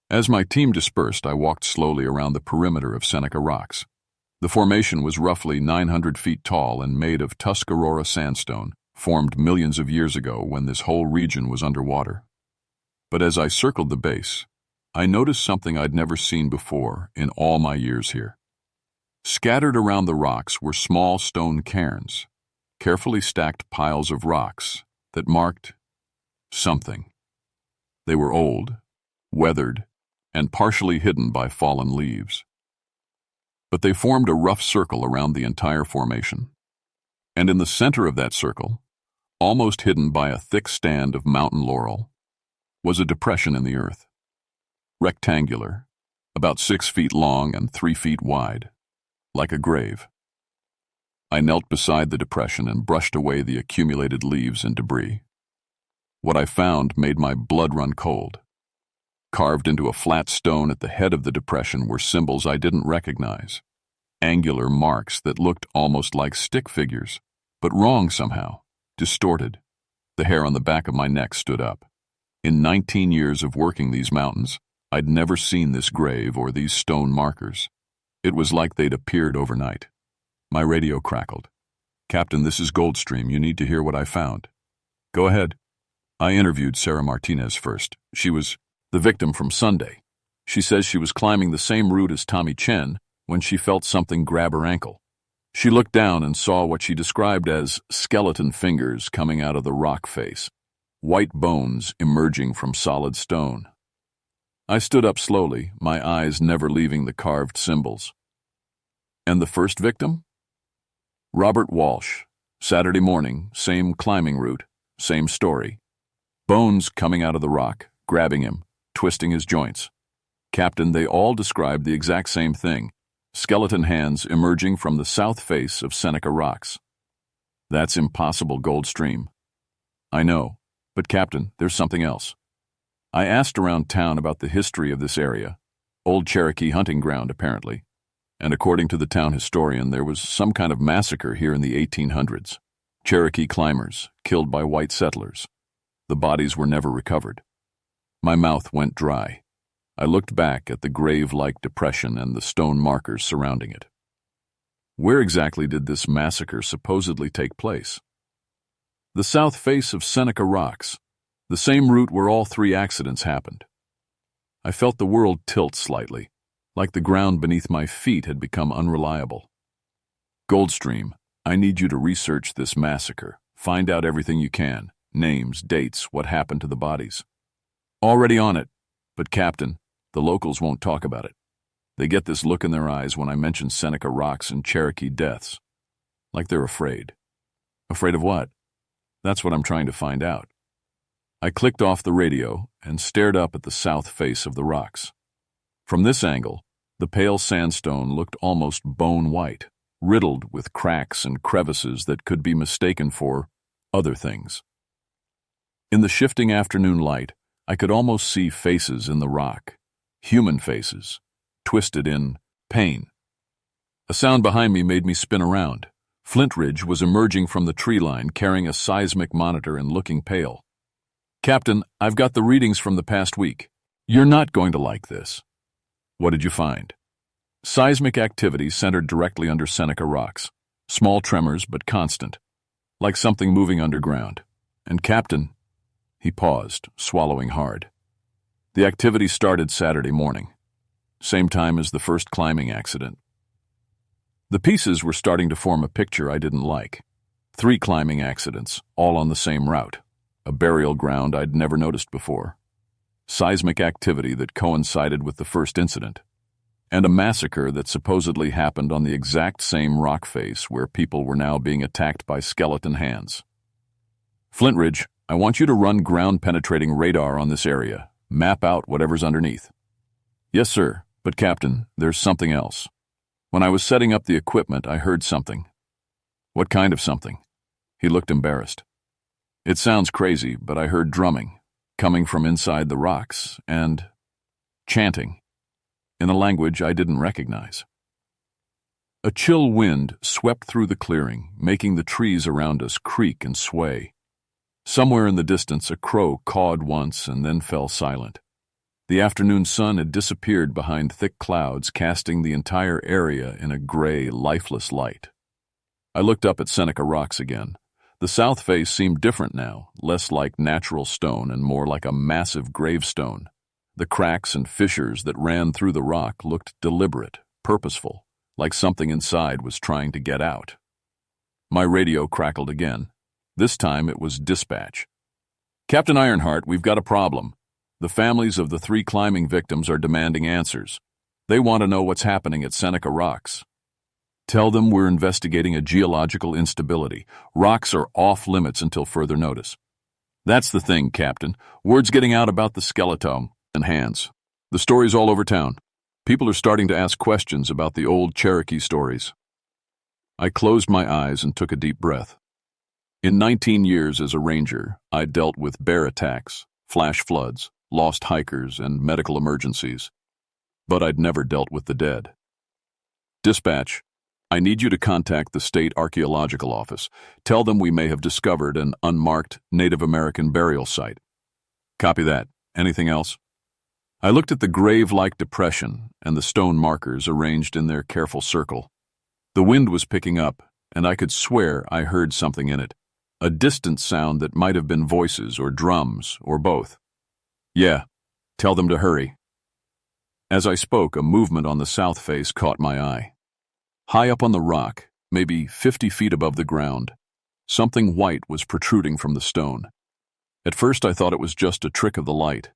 As my team dispersed, I walked slowly around the perimeter of Seneca Rocks. The formation was roughly 900 feet tall and made of Tuscarora sandstone, formed millions of years ago when this whole region was underwater. But as I circled the base, I noticed something I'd never seen before in all my years here. Scattered around the rocks were small stone cairns, carefully stacked piles of rocks that marked something. They were old, weathered, and partially hidden by fallen leaves. But they formed a rough circle around the entire formation. And in the center of that circle, almost hidden by a thick stand of mountain laurel, was a depression in the earth. Rectangular, about 6 feet long and 3 feet wide, like a grave. I knelt beside the depression and brushed away the accumulated leaves and debris. What I found made my blood run cold. Carved into a flat stone at the head of the depression were symbols I didn't recognize. Angular marks that looked almost like stick figures, but wrong somehow, distorted. The hair on the back of my neck stood up. In 19 years of working these mountains, I'd never seen this grave or these stone markers. It was like they'd appeared overnight. My radio crackled. "Captain, this is Goldstream. You need to hear what I found." "Go ahead." I interviewed Sarah Martinez first. She was the victim from Sunday. She says she was climbing the same route as Tommy Chen when she felt something grab her ankle. She looked down and saw what she described as skeleton fingers coming out of the rock face, white bones emerging from solid stone. I stood up slowly, my eyes never leaving the carved symbols. "And the first victim?" "Robert Walsh. Saturday morning, same climbing route, same story. Bones coming out of the rock, grabbing him, twisting his joints. Captain, they all described the exact same thing: skeleton hands emerging from the south face of Seneca Rocks. That's impossible, Goldstream. I know, but Captain, there's something else. I asked around town about the history of this area. Old Cherokee hunting ground, apparently. And according to the town historian, there was some kind of massacre here in the 1800s. Cherokee climbers, killed by white settlers. The bodies were never recovered. My mouth went dry. I looked back at the grave-like depression and the stone markers surrounding it. Where exactly did this massacre supposedly take place? The south face of Seneca Rocks, the same route where all 3 accidents happened. I felt the world tilt slightly, like the ground beneath my feet had become unreliable. Goldstream, I need you to research this massacre. Find out everything you can. Names, dates, what happened to the bodies. Already on it. But Captain, the locals won't talk about it. They get this look in their eyes when I mention Seneca Rocks and Cherokee deaths. Like they're afraid. Afraid of what? That's what I'm trying to find out. I clicked off the radio and stared up at the south face of the rocks. From this angle, the pale sandstone looked almost bone white, riddled with cracks and crevices that could be mistaken for other things. In the shifting afternoon light, I could almost see faces in the rock, human faces, twisted in pain. A sound behind me made me spin around. Flintridge was emerging from the tree line carrying a seismic monitor and looking pale. Captain, I've got the readings from the past week. You're not going to like this. What did you find? Seismic activity centered directly under Seneca Rocks. Small tremors, but constant. Like something moving underground. And Captain... He paused, swallowing hard. The activity started Saturday morning. Same time as the first climbing accident. The pieces were starting to form a picture I didn't like. 3 climbing accidents, all on the same route. A burial ground I'd never noticed before. Seismic activity that coincided with the first incident. And a massacre that supposedly happened on the exact same rock face where people were now being attacked by skeleton hands. Flintridge, I want you to run ground-penetrating radar on this area. Map out whatever's underneath. Yes, sir, but Captain, there's something else. When I was setting up the equipment, I heard something. What kind of something? He looked embarrassed. It sounds crazy, but I heard drumming, coming from inside the rocks, and chanting, in a language I didn't recognize. A chill wind swept through the clearing, making the trees around us creak and sway. Somewhere in the distance, a crow cawed once and then fell silent. The afternoon sun had disappeared behind thick clouds, casting the entire area in a gray, lifeless light. I looked up at Seneca Rocks again. The south face seemed different now, less like natural stone and more like a massive gravestone. The cracks and fissures that ran through the rock looked deliberate, purposeful, like something inside was trying to get out. My radio crackled again. This time it was dispatch. Captain Ironheart, we've got a problem. The families of the 3 climbing victims are demanding answers. They want to know what's happening at Seneca Rocks. Tell them we're investigating a geological instability. Rocks are off limits until further notice. That's the thing, Captain. Word's getting out about the skeleton and hands. The story's all over town. People are starting to ask questions about the old Cherokee stories. I closed my eyes and took a deep breath. In 19 years as a ranger, I dealt with bear attacks, flash floods, lost hikers, and medical emergencies. But I'd never dealt with the dead. Dispatch, I need you to contact the State Archaeological Office. Tell them we may have discovered an unmarked Native American burial site. Copy that. Anything else? I looked at the grave-like depression and the stone markers arranged in their careful circle. The wind was picking up, and I could swear I heard something in it. A distant sound that might have been voices or drums or both. Yeah, tell them to hurry. As I spoke, a movement on the south face caught my eye. High up on the rock, maybe 50 feet above the ground, something white was protruding from the stone. At first I thought it was just a trick of the light,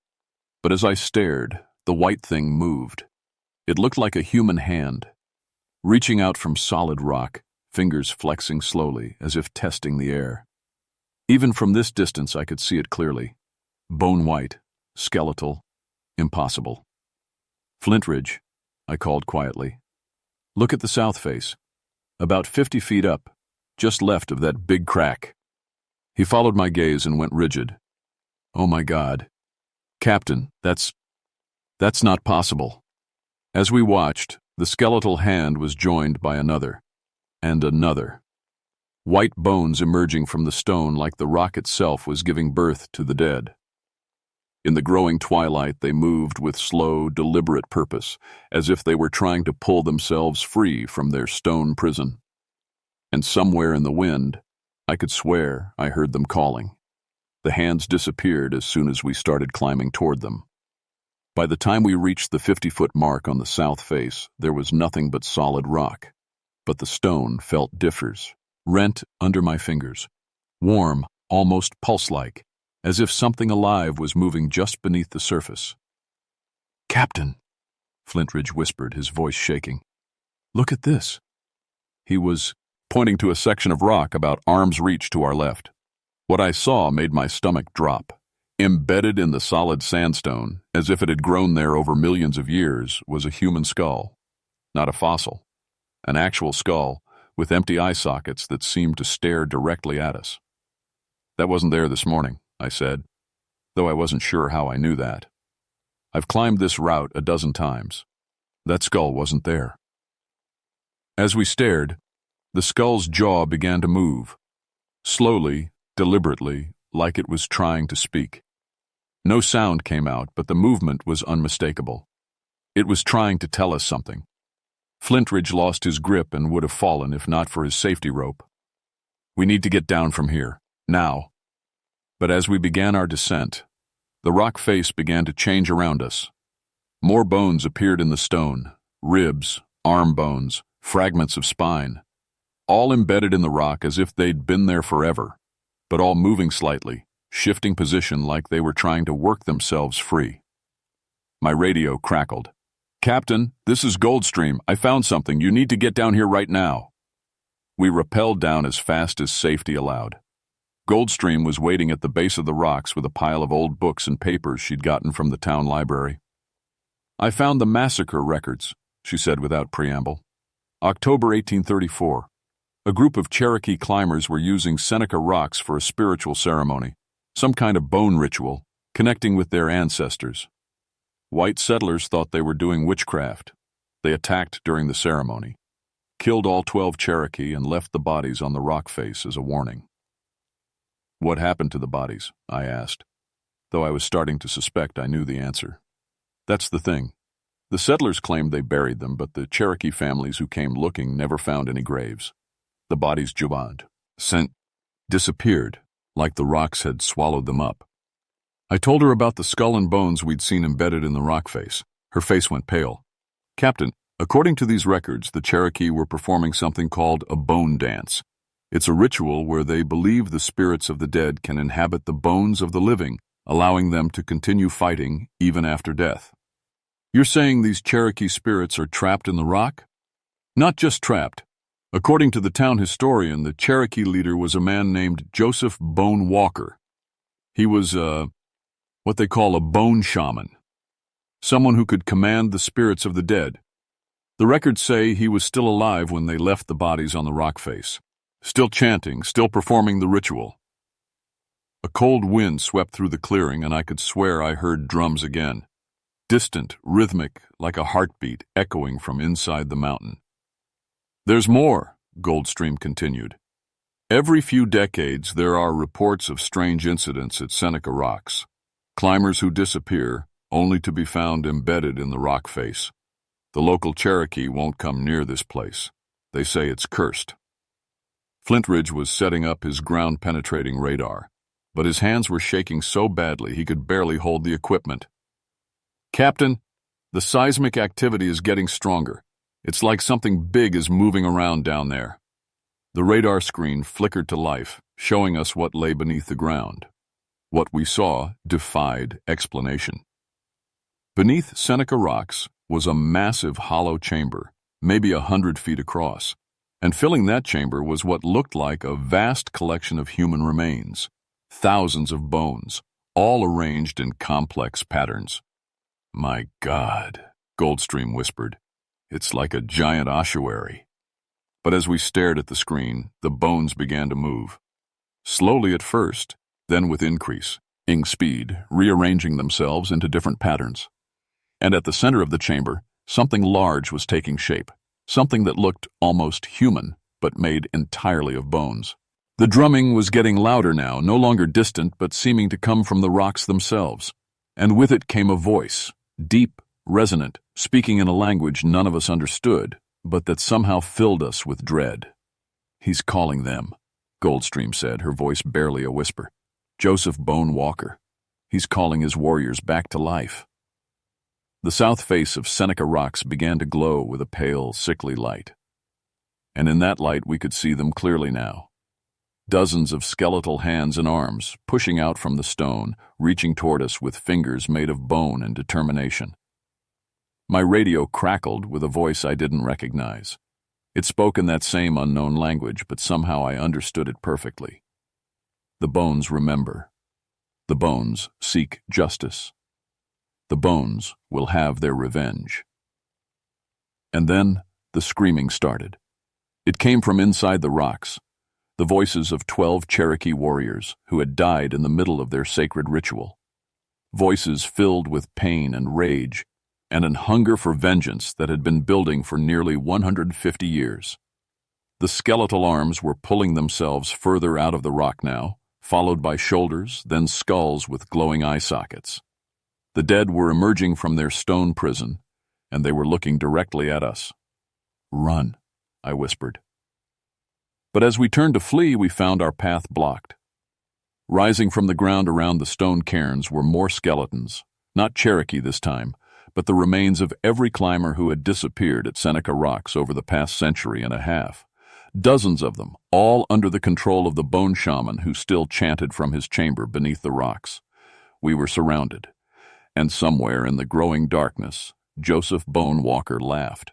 but as I stared, the white thing moved. It looked like a human hand, reaching out from solid rock, fingers flexing slowly as if testing the air. Even from this distance I could see it clearly. Bone white, skeletal, Impossible. "Flintridge," I called quietly. "Look at the south face. About 50 feet up, just left of that big crack." He followed my gaze and went rigid. "Oh my God. Captain, that's not possible." As we watched, the skeletal hand was joined by another, and another. White bones emerging from the stone like the rock itself was giving birth to the dead. In the growing twilight, they moved with slow, deliberate purpose, as if they were trying to pull themselves free from their stone prison. And somewhere in the wind, I could swear I heard them calling. The hands disappeared as soon as we started climbing toward them. By the time we reached the 50-foot mark on the south face, there was nothing but solid rock. But the stone felt differs, rent under my fingers, warm, almost pulse-like, as if something alive was moving just beneath the surface. "Captain," Flintridge whispered, his voice shaking. "Look at this." He was pointing to a section of rock about arm's reach to our left. What I saw made my stomach drop. Embedded in the solid sandstone, as if it had grown there over millions of years, was a human skull. Not a fossil. An actual skull, with empty eye sockets that seemed to stare directly at us. "That wasn't there this morning," I said, though I wasn't sure how I knew that. "I've climbed this route a dozen times. That skull wasn't there." As we stared, the skull's jaw began to move. Slowly, deliberately, like it was trying to speak. No sound came out, but the movement was unmistakable. It was trying to tell us something. Flintridge lost his grip and would have fallen if not for his safety rope. "We need to get down from here, now." But as we began our descent, the rock face began to change around us. More bones appeared in the stone, ribs, arm bones, fragments of spine, all embedded in the rock as if they'd been there forever, but all moving slightly, shifting position like they were trying to work themselves free. My radio crackled. "Captain, this is Goldstream. I found something. You need to get down here right now." We rappelled down as fast as safety allowed. Goldstream was waiting at the base of the rocks with a pile of old books and papers she'd gotten from the town library. "I found the massacre records," she said without preamble. "October 1834. A group of Cherokee climbers were using Seneca rocks for a spiritual ceremony, some kind of bone ritual, connecting with their ancestors. White settlers thought they were doing witchcraft. They attacked during the ceremony, killed all 12 Cherokee and left the bodies on the rock face as a warning." "What happened to the bodies?" I asked, though I was starting to suspect I knew the answer. "That's the thing. The settlers claimed they buried them, but the Cherokee families who came looking never found any graves. The bodies disappeared, like the rocks had swallowed them up." I told her about the skull and bones we'd seen embedded in the rock face. Her face went pale. "Captain, according to these records, the Cherokee were performing something called a bone dance. It's a ritual where they believe the spirits of the dead can inhabit the bones of the living, allowing them to continue fighting even after death." "You're saying these Cherokee spirits are trapped in the rock?" "Not just trapped. According to the town historian, the Cherokee leader was a man named Joseph Bone Walker. He was, what they call a bone shaman, someone who could command the spirits of the dead. The records say he was still alive when they left the bodies on the rock face, still chanting, still performing the ritual." A cold wind swept through the clearing, and I could swear I heard drums again, distant, rhythmic, like a heartbeat echoing from inside the mountain. "There's more," Goldstream continued. "Every few decades there are reports of strange incidents at Seneca Rocks. Climbers who disappear, only to be found embedded in the rock face. The local Cherokee won't come near this place. They say it's cursed." Flintridge was setting up his ground-penetrating radar, but his hands were shaking so badly he could barely hold the equipment. "Captain, the seismic activity is getting stronger. It's like something big is moving around down there." The radar screen flickered to life, showing us what lay beneath the ground. What we saw defied explanation. Beneath Seneca Rocks was a massive hollow chamber, maybe 100 feet across, and filling that chamber was what looked like a vast collection of human remains, thousands of bones, all arranged in complex patterns. My God, Goldstream whispered. It's like a giant ossuary. But as we stared at the screen, the bones began to move. Slowly at first, then with increasing speed, rearranging themselves into different patterns. And at the center of the chamber, something large was taking shape, something that looked almost human, but made entirely of bones. The drumming was getting louder now, no longer distant, but seeming to come from the rocks themselves. And with it came a voice, deep, resonant, speaking in a language none of us understood, but that somehow filled us with dread. He's calling them, Goldstream said, her voice barely a whisper. Joseph Bone Walker. He's calling his warriors back to life. The south face of Seneca Rocks began to glow with a pale, sickly light. And in that light we could see them clearly now. Dozens of skeletal hands and arms, pushing out from the stone, reaching toward us with fingers made of bone and determination. My radio crackled with a voice I didn't recognize. It spoke in that same unknown language, but somehow I understood it perfectly. The bones remember. The bones seek justice. The bones will have their revenge. And then the screaming started. It came from inside the rocks, the voices of 12 Cherokee warriors who had died in the middle of their sacred ritual. Voices filled with pain and rage, and an hunger for vengeance that had been building for nearly 150 years. The skeletal arms were pulling themselves further out of the rock now, followed by shoulders, then skulls with glowing eye sockets. The dead were emerging from their stone prison, and they were looking directly at us. "Run," I whispered. But as we turned to flee, we found our path blocked. Rising from the ground around the stone cairns were more skeletons, not Cherokee this time, but the remains of every climber who had disappeared at Seneca Rocks over the past century and a half. Dozens of them, all under the control of the bone shaman who still chanted from his chamber beneath the rocks. We were surrounded, and somewhere in the growing darkness, Joseph Bone Walker laughed.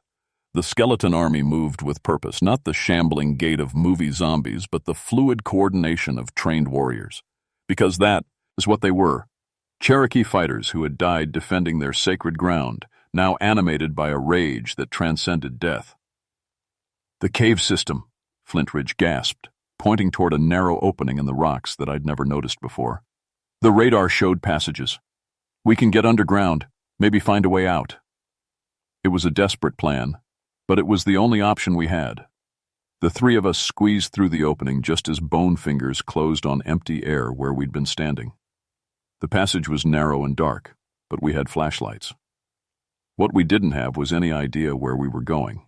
The skeleton army moved with purpose, not the shambling gait of movie zombies, but the fluid coordination of trained warriors. Because that is what they were. Cherokee fighters who had died defending their sacred ground, now animated by a rage that transcended death. "The cave system," Flintridge gasped, pointing toward a narrow opening in the rocks that I'd never noticed before. "The radar showed passages. We can get underground, maybe find a way out." It was a desperate plan, but it was the only option we had. The three of us squeezed through the opening just as bone fingers closed on empty air where we'd been standing. The passage was narrow and dark, but we had flashlights. What we didn't have was any idea where we were going.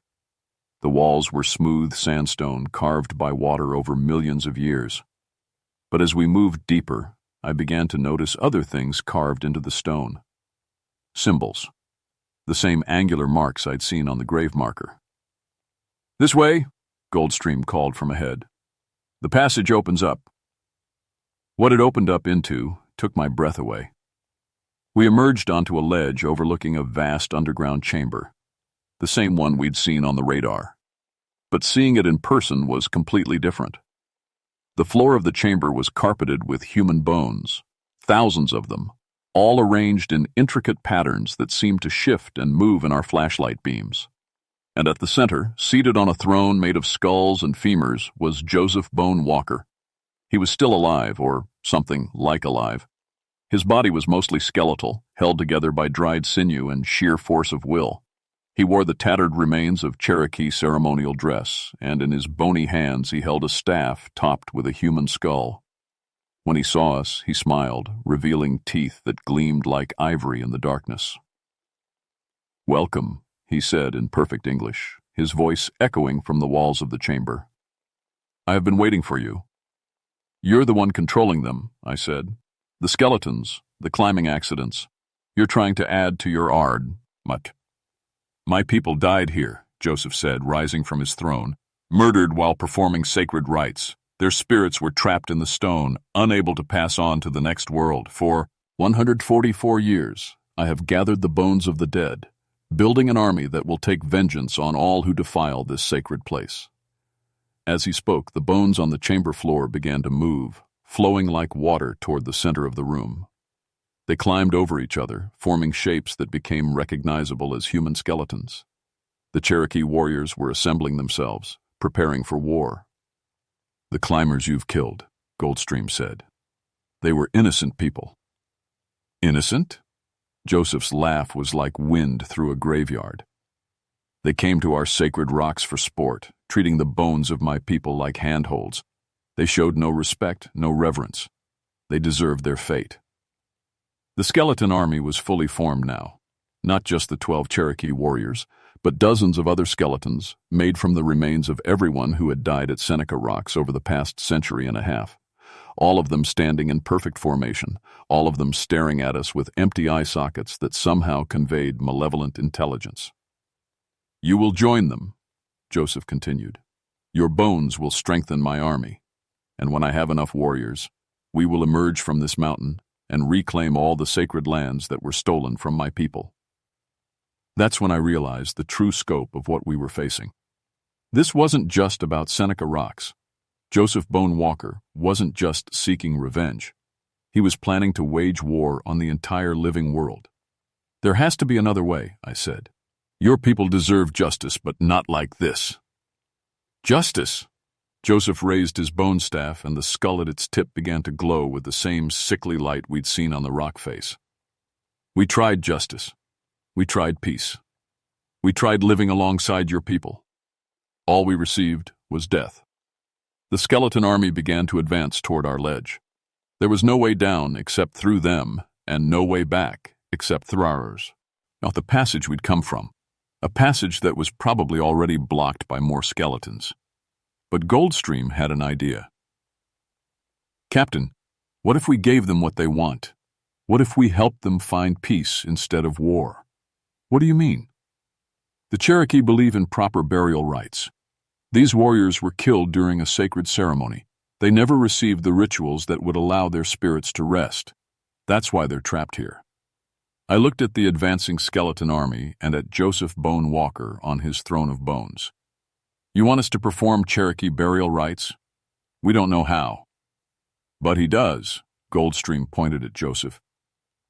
The walls were smooth sandstone carved by water over millions of years. But as we moved deeper, I began to notice other things carved into the stone. Symbols. The same angular marks I'd seen on the grave marker. "This way," Goldstream called from ahead. "The passage opens up." What it opened up into took my breath away. We emerged onto a ledge overlooking a vast underground chamber, the same one we'd seen on the radar. But seeing it in person was completely different. The floor of the chamber was carpeted with human bones, thousands of them, all arranged in intricate patterns that seemed to shift and move in our flashlight beams. And at the center, seated on a throne made of skulls and femurs, was Joseph Bone Walker. He was still alive, or something like alive. His body was mostly skeletal, held together by dried sinew and sheer force of will. He wore the tattered remains of Cherokee ceremonial dress, and in his bony hands he held a staff topped with a human skull. When he saw us, he smiled, revealing teeth that gleamed like ivory in the darkness. "Welcome," he said in perfect English, his voice echoing from the walls of the chamber. "I have been waiting for you." "You're the one controlling them," I said. "The skeletons, the climbing accidents. You're trying to add to your ard, mutt." "My people died here," Joseph said, rising from his throne, "murdered while performing sacred rites. Their spirits were trapped in the stone, unable to pass on to the next world. For 144 years, I have gathered the bones of the dead, building an army that will take vengeance on all who defile this sacred place." As he spoke, the bones on the chamber floor began to move, flowing like water toward the center of the room. They climbed over each other, forming shapes that became recognizable as human skeletons. The Cherokee warriors were assembling themselves, preparing for war. "The climbers you've killed," Goldstream said. "They were innocent people." "Innocent?" Joseph's laugh was like wind through a graveyard. "They came to our sacred rocks for sport, treating the bones of my people like handholds. They showed no respect, no reverence. They deserved their fate." The skeleton army was fully formed now. Not just the 12 Cherokee warriors, but dozens of other skeletons, made from the remains of everyone who had died at Seneca Rocks over the past century and a half. All of them standing in perfect formation, all of them staring at us with empty eye sockets that somehow conveyed malevolent intelligence. "You will join them," Joseph continued. "Your bones will strengthen my army, and when I have enough warriors, we will emerge from this mountain and reclaim all the sacred lands that were stolen from my people." That's when I realized the true scope of what we were facing. This wasn't just about Seneca Rocks. Joseph Bone Walker wasn't just seeking revenge. He was planning to wage war on the entire living world. "There has to be another way," I said. "Your people deserve justice, but not like this." "Justice?" Joseph raised his bone staff, and the skull at its tip began to glow with the same sickly light we'd seen on the rock face. "We tried justice. We tried peace. We tried living alongside your people. All we received was death." The skeleton army began to advance toward our ledge. There was no way down except through them, and no way back except through ours. Not the passage we'd come from, a passage that was probably already blocked by more skeletons. But Goldstream had an idea. "Captain, what if we gave them what they want? What if we helped them find peace instead of war?" "What do you mean?" "The Cherokee believe in proper burial rites. These warriors were killed during a sacred ceremony. They never received the rituals that would allow their spirits to rest. That's why they're trapped here." I looked at the advancing skeleton army and at Joseph Bone Walker on his throne of bones. "You want us to perform Cherokee burial rites? We don't know how." "But he does," Goldstream pointed at Joseph.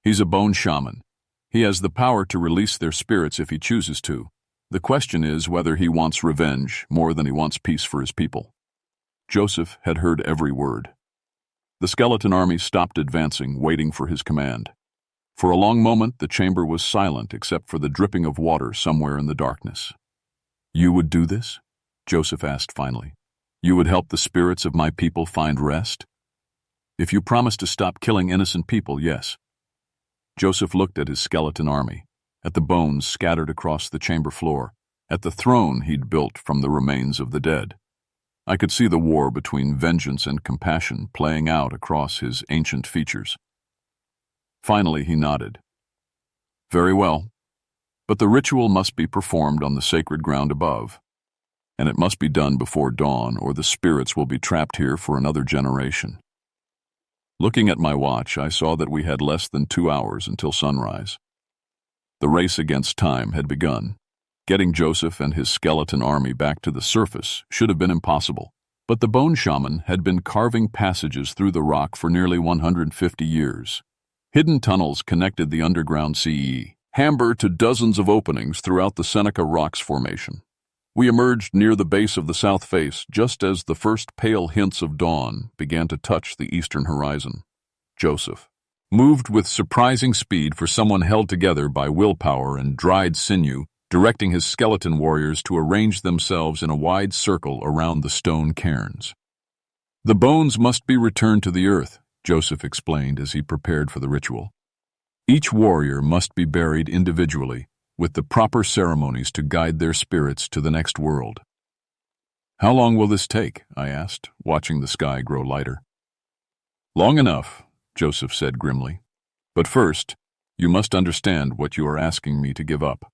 "He's a bone shaman. He has the power to release their spirits if he chooses to. The question is whether he wants revenge more than he wants peace for his people." Joseph had heard every word. The skeleton army stopped advancing, waiting for his command. For a long moment, the chamber was silent except for the dripping of water somewhere in the darkness. "You would do this?" Joseph asked finally. "You would help the spirits of my people find rest?" "If you promise to stop killing innocent people, yes." Joseph looked at his skeleton army, at the bones scattered across the chamber floor, at the throne he'd built from the remains of the dead. I could see the war between vengeance and compassion playing out across his ancient features. Finally, he nodded. "Very well, but the ritual must be performed on the sacred ground above, and it must be done before dawn or the spirits will be trapped here for another generation." Looking at my watch, I saw that we had less than 2 hours until sunrise. The race against time had begun. Getting Joseph and his skeleton army back to the surface should have been impossible, but the bone shaman had been carving passages through the rock for nearly 150 years. Hidden tunnels connected the underground Hamber to dozens of openings throughout the Seneca Rocks formation. We emerged near the base of the south face just as the first pale hints of dawn began to touch the eastern horizon. Joseph moved with surprising speed for someone held together by willpower and dried sinew, directing his skeleton warriors to arrange themselves in a wide circle around the stone cairns. "The bones must be returned to the earth," Joseph explained as he prepared for the ritual. "Each warrior must be buried individually, with the proper ceremonies to guide their spirits to the next world." "How long will this take?" I asked, watching the sky grow lighter. "Long enough," Joseph said grimly. "But first, you must understand what you are asking me to give up.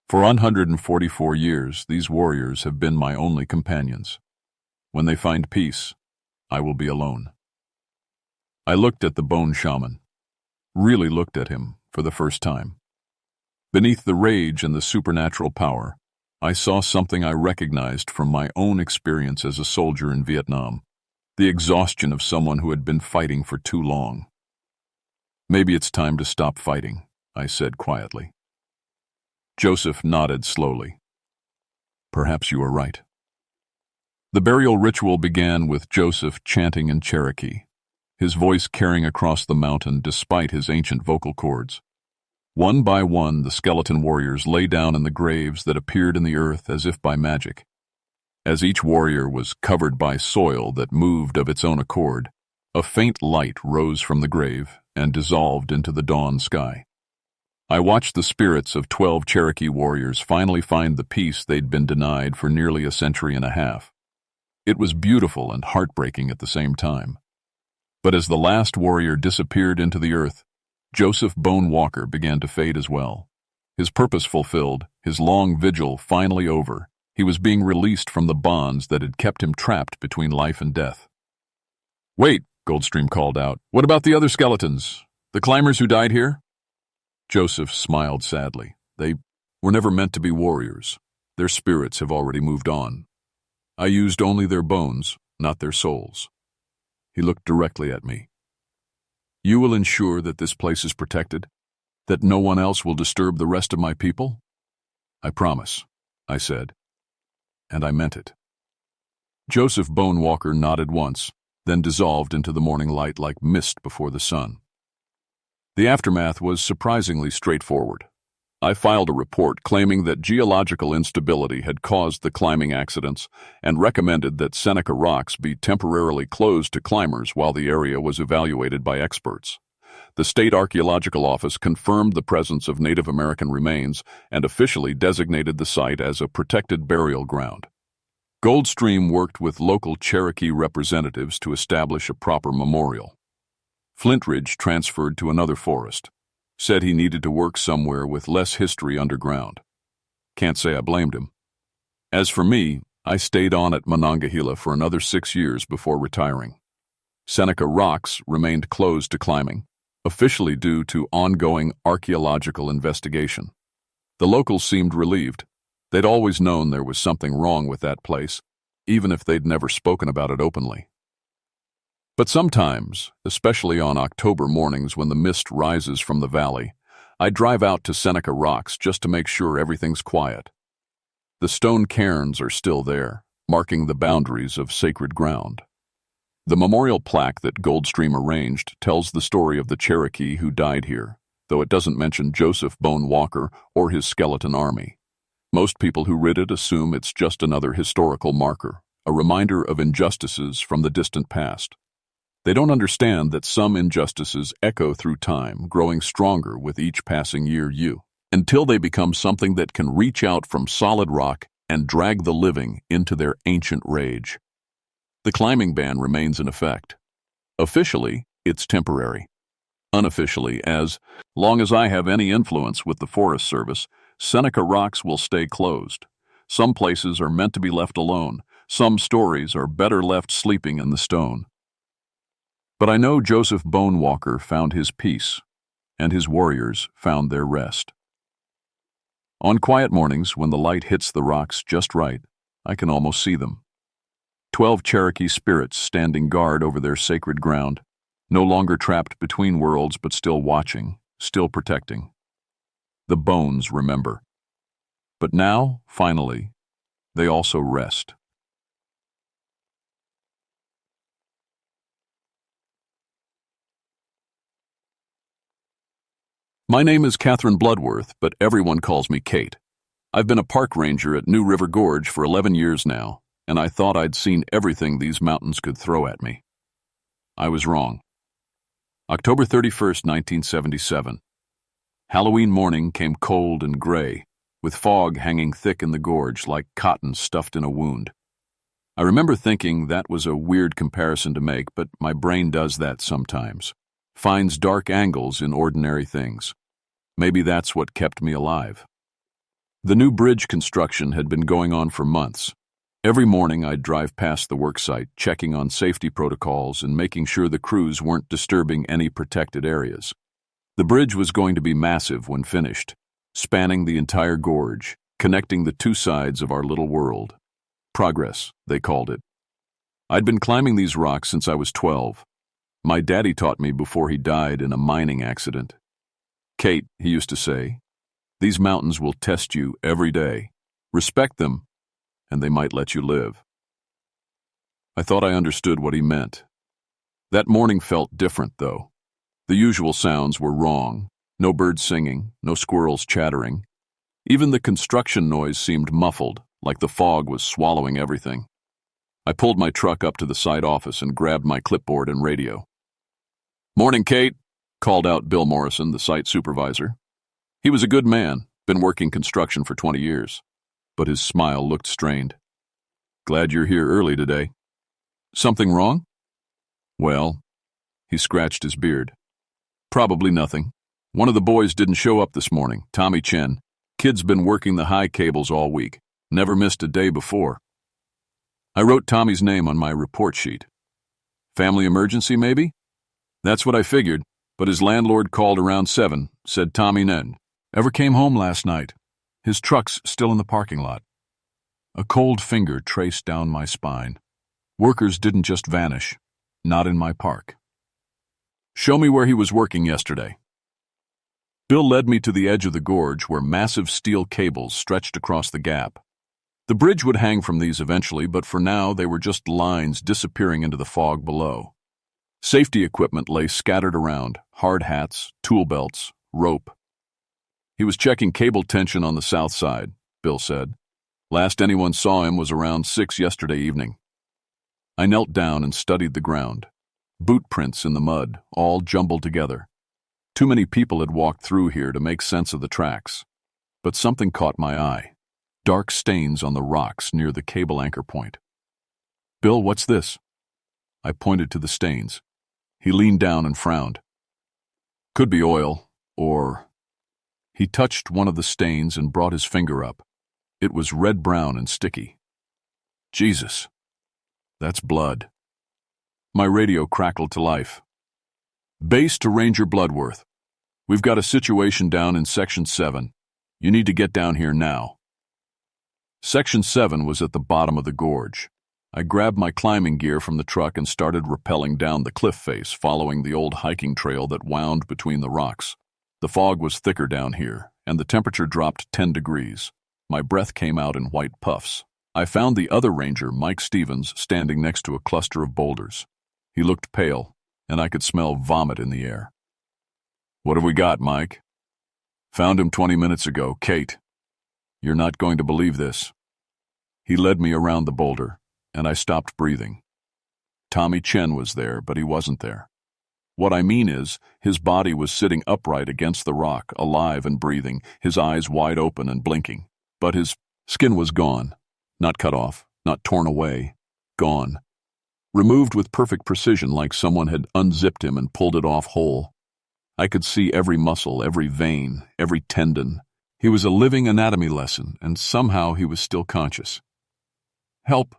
For 144 years, these warriors have been my only companions. When they find peace, I will be alone." I looked at the bone shaman, really looked at him for the first time. Beneath the rage and the supernatural power, I saw something I recognized from my own experience as a soldier in Vietnam, the exhaustion of someone who had been fighting for too long. Maybe it's time to stop fighting, I said quietly. Joseph nodded slowly. Perhaps you are right. The burial ritual began with Joseph chanting in Cherokee, his voice carrying across the mountain despite his ancient vocal cords. One by one, the skeleton warriors lay down in the graves that appeared in the earth as if by magic. As each warrior was covered by soil that moved of its own accord, a faint light rose from the grave and dissolved into the dawn sky. I watched the spirits of 12 Cherokee warriors finally find the peace they'd been denied for nearly a century and a half. It was beautiful and heartbreaking at the same time. But as the last warrior disappeared into the earth, Joseph Bone Walker began to fade as well. His purpose fulfilled, his long vigil finally over, he was being released from the bonds that had kept him trapped between life and death. "Wait," Goldstream called out. "What about the other skeletons? The climbers who died here?" Joseph smiled sadly. "They were never meant to be warriors. Their spirits have already moved on. I used only their bones, not their souls." He looked directly at me. "You will ensure that this place is protected? That no one else will disturb the rest of my people?" "I promise," I said. And I meant it. Joseph Bone Walker nodded once, then dissolved into the morning light like mist before the sun. The aftermath was surprisingly straightforward. I filed a report claiming that geological instability had caused the climbing accidents and recommended that Seneca Rocks be temporarily closed to climbers while the area was evaluated by experts. The State Archaeological Office confirmed the presence of Native American remains and officially designated the site as a protected burial ground. Goldstream worked with local Cherokee representatives to establish a proper memorial. Flintridge transferred to another forest, said he needed to work somewhere with less history underground. Can't say I blamed him. As for me, I stayed on at Monongahela for another 6 years before retiring. Seneca Rocks remained closed to climbing, officially due to ongoing archaeological investigation. The locals seemed relieved. They'd always known there was something wrong with that place, even if they'd never spoken about it openly. But sometimes, especially on October mornings when the mist rises from the valley, I drive out to Seneca Rocks just to make sure everything's quiet. The stone cairns are still there, marking the boundaries of sacred ground. The memorial plaque that Goldstream arranged tells the story of the Cherokee who died here, though it doesn't mention Joseph Bone Walker or his skeleton army. Most people who read it assume it's just another historical marker, a reminder of injustices from the distant past. They don't understand that some injustices echo through time, growing stronger with each passing year until they become something that can reach out from solid rock and drag the living into their ancient rage. The climbing ban remains in effect. Officially, it's temporary. Unofficially, as long as I have any influence with the Forest Service, Seneca Rocks will stay closed. Some places are meant to be left alone. Some stories are better left sleeping in the stone. But I know Joseph Bone Walker found his peace, and his warriors found their rest. On quiet mornings, when the light hits the rocks just right, I can almost see them. 12 Cherokee spirits standing guard over their sacred ground, no longer trapped between worlds but still watching, still protecting. The bones remember. But now, finally, they also rest. My name is Catherine Bloodworth, but everyone calls me Kate. I've been a park ranger at New River Gorge for 11 years now, and I thought I'd seen everything these mountains could throw at me. I was wrong. October 31st, 1977. Halloween morning came cold and gray, with fog hanging thick in the gorge like cotton stuffed in a wound. I remember thinking that was a weird comparison to make, but my brain does that sometimes. Finds dark angles in ordinary things. Maybe that's what kept me alive. The new bridge construction had been going on for months. Every morning I'd drive past the worksite, checking on safety protocols and making sure the crews weren't disturbing any protected areas. The bridge was going to be massive when finished, spanning the entire gorge, connecting the two sides of our little world. Progress, they called it. I'd been climbing these rocks since I was 12. My daddy taught me before he died in a mining accident. Kate, he used to say, these mountains will test you every day. Respect them, and they might let you live. I thought I understood what he meant. That morning felt different, though. The usual sounds were wrong. No birds singing, no squirrels chattering. Even the construction noise seemed muffled, like the fog was swallowing everything. I pulled my truck up to the site office and grabbed my clipboard and radio. "Morning, Kate," called out Bill Morrison, the site supervisor. He was a good man, been working construction for 20 years, but his smile looked strained. "Glad you're here early today. Something wrong?" "Well," he scratched his beard. "Probably nothing. One of the boys didn't show up this morning, Tommy Chen. Kid's been working the high cables all week. Never missed a day before." I wrote Tommy's name on my report sheet. "Family emergency, maybe?" "That's what I figured, but his landlord called around 7, said Tommy never came home last night. His truck's still in the parking lot." A cold finger traced down my spine. Workers didn't just vanish, not in my park. "Show me where he was working yesterday." Bill led me to the edge of the gorge where massive steel cables stretched across the gap. The bridge would hang from these eventually, but for now they were just lines disappearing into the fog below. Safety equipment lay scattered around, hard hats, tool belts, rope. "He was checking cable tension on the south side," Bill said. "Last anyone saw him was around 6 yesterday evening." I knelt down and studied the ground. Boot prints in the mud, all jumbled together. Too many people had walked through here to make sense of the tracks. But something caught my eye. Dark stains on the rocks near the cable anchor point. "Bill, what's this?" I pointed to the stains. He leaned down and frowned. "Could be oil, or..." He touched one of the stains and brought his finger up. It was red-brown and sticky. "Jesus, that's blood." My radio crackled to life. "Base to Ranger Bloodworth. We've got a situation down in Section 7. You need to get down here now." Section 7 was at the bottom of the gorge. I grabbed my climbing gear from the truck and started rappelling down the cliff face, following the old hiking trail that wound between the rocks. The fog was thicker down here, and the temperature dropped 10 degrees. My breath came out in white puffs. I found the other ranger, Mike Stevens, standing next to a cluster of boulders. He looked pale, and I could smell vomit in the air. "What have we got, Mike?" "Found him 20 minutes ago, Kate. You're not going to believe this." He led me around the boulder, and I stopped breathing. Tommy Chen was there, but he wasn't there. What I mean is, his body was sitting upright against the rock, alive and breathing, his eyes wide open and blinking. But his skin was gone. Not cut off, not torn away. Gone. Removed with perfect precision, like someone had unzipped him and pulled it off whole. I could see every muscle, every vein, every tendon. He was a living anatomy lesson, and somehow he was still conscious. "Help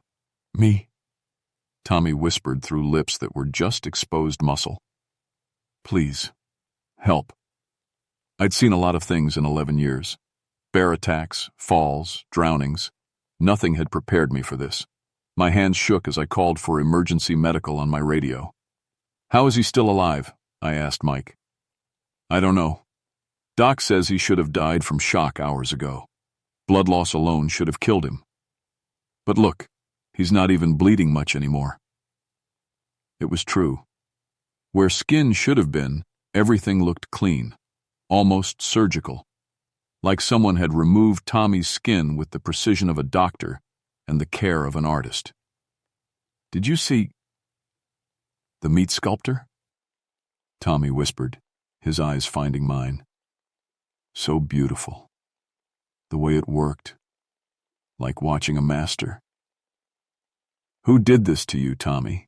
me," Tommy whispered through lips that were just exposed muscle. "Please, help." I'd seen a lot of things in 11 years. Bear attacks, falls, drownings. Nothing had prepared me for this. My hands shook as I called for emergency medical on my radio. "How is he still alive?" I asked Mike. "I don't know. Doc says he should have died from shock hours ago. Blood loss alone should have killed him. But look, he's not even bleeding much anymore." It was true. Where skin should have been, everything looked clean, almost surgical, like someone had removed Tommy's skin with the precision of a doctor and the care of an artist. "Did you see the meat sculptor?" Tommy whispered, his eyes finding mine. "So beautiful. The way it worked, like watching a master." "Who did this to you, Tommy?"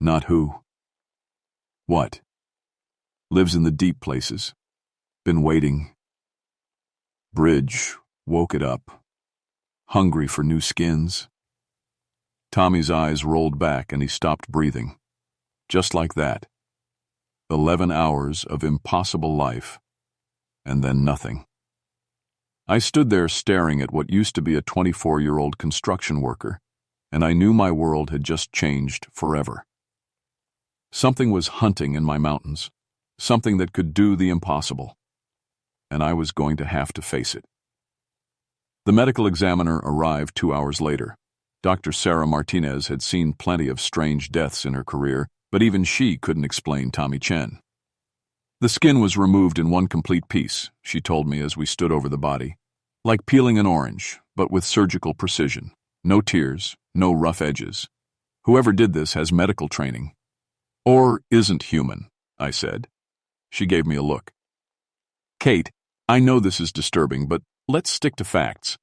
"Not who. What? Lives in the deep places. Been waiting. Bridge woke it up. Hungry for new skins." Tommy's eyes rolled back and he stopped breathing. Just like that. 11 hours of impossible life, and then nothing. I stood there staring at what used to be a 24-year-old construction worker, and I knew my world had just changed forever. Something was hunting in my mountains, something that could do the impossible, and I was going to have to face it. The medical examiner arrived 2 hours later. Dr. Sarah Martinez had seen plenty of strange deaths in her career, but even she couldn't explain Tommy Chen. The skin was removed in one complete piece, she told me as we stood over the body. Like peeling an orange, but with surgical precision. No tears, no rough edges. Whoever did this has medical training. Or isn't human, I said. She gave me a look. Kate, I know this is disturbing, but let's stick to facts.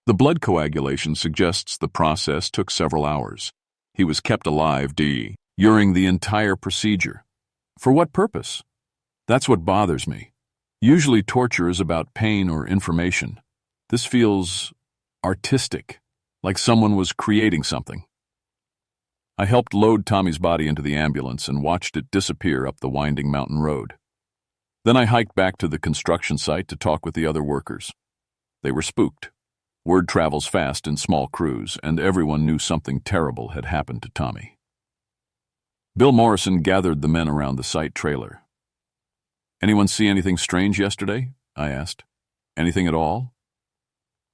The blood coagulation suggests the process took several hours. He was kept alive, during the entire procedure. For what purpose? That's what bothers me. Usually torture is about pain or information. This feels artistic, like someone was creating something. I helped load Tommy's body into the ambulance and watched it disappear up the winding mountain road. Then I hiked back to the construction site to talk with the other workers. They were spooked. Word travels fast in small crews, and everyone knew something terrible had happened to Tommy. Bill Morrison gathered the men around the site trailer. Anyone see anything strange yesterday? I asked. Anything at all?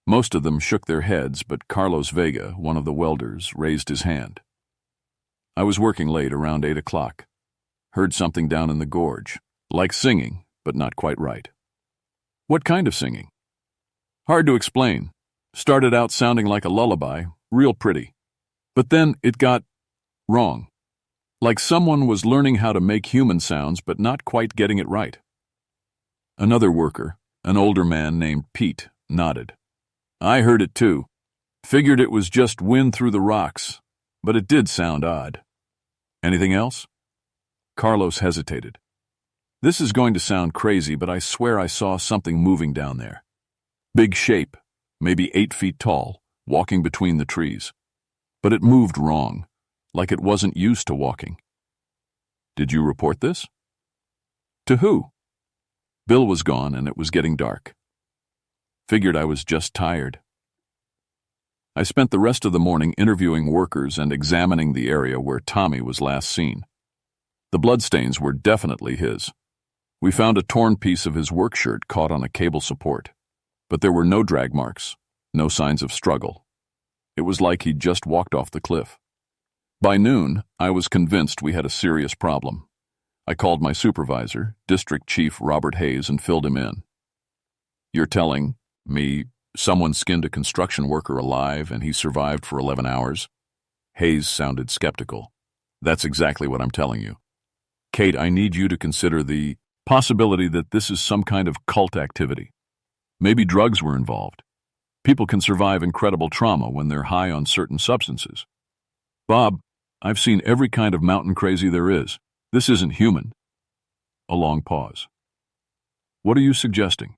Most of them shook their heads, but Carlos Vega, one of the welders, raised his hand. I was working late, around 8 o'clock. Heard something down in the gorge, like singing, but not quite right. What kind of singing? Hard to explain. Started out sounding like a lullaby, real pretty. But then it got wrong. Like someone was learning how to make human sounds, but not quite getting it right. Another worker, an older man named Pete, nodded. I heard it too. Figured it was just wind through the rocks, but it did sound odd. Anything else? Carlos hesitated. This is going to sound crazy, but I swear I saw something moving down there. Big shape, maybe 8 feet tall, walking between the trees. But it moved wrong, like it wasn't used to walking. Did you report this? To who? Bill was gone and it was getting dark. Figured I was just tired. I spent the rest of the morning interviewing workers and examining the area where Tommy was last seen. The bloodstains were definitely his. We found a torn piece of his work shirt caught on a cable support, but there were no drag marks, no signs of struggle. It was like he'd just walked off the cliff. By noon, I was convinced we had a serious problem. I called my supervisor, District Chief Robert Hayes, and filled him in. You're telling me someone skinned a construction worker alive and he survived for 11 hours? Hayes sounded skeptical. That's exactly what I'm telling you. Kate, I need you to consider the possibility that this is some kind of cult activity. Maybe drugs were involved. People can survive incredible trauma when they're high on certain substances. Bob, I've seen every kind of mountain crazy there is. This isn't human. A long pause. What are you suggesting?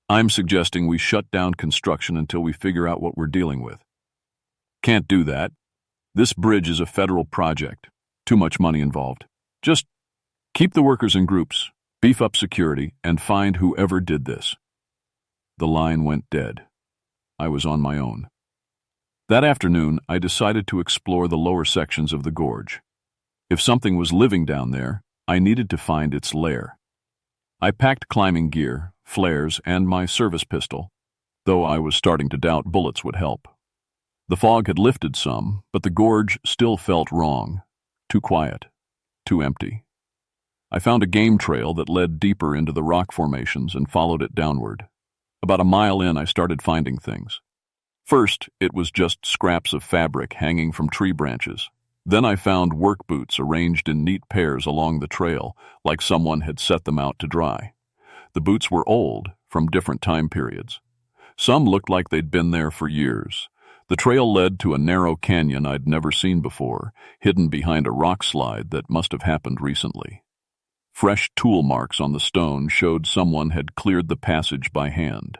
I'm suggesting we shut down construction until we figure out what we're dealing with. Can't do that. This bridge is a federal project. Too much money involved. Just keep the workers in groups, beef up security, and find whoever did this. The line went dead. I was on my own. That afternoon, I decided to explore the lower sections of the gorge. If something was living down there, I needed to find its lair. I packed climbing gear, flares, and my service pistol, though I was starting to doubt bullets would help. The fog had lifted some, but the gorge still felt wrong. Too quiet. Too empty. I found a game trail that led deeper into the rock formations and followed it downward. About a mile in, I started finding things. First, it was just scraps of fabric hanging from tree branches. Then I found work boots arranged in neat pairs along the trail, like someone had set them out to dry. The boots were old, from different time periods. Some looked like they'd been there for years. The trail led to a narrow canyon I'd never seen before, hidden behind a rock slide that must have happened recently. Fresh tool marks on the stone showed someone had cleared the passage by hand.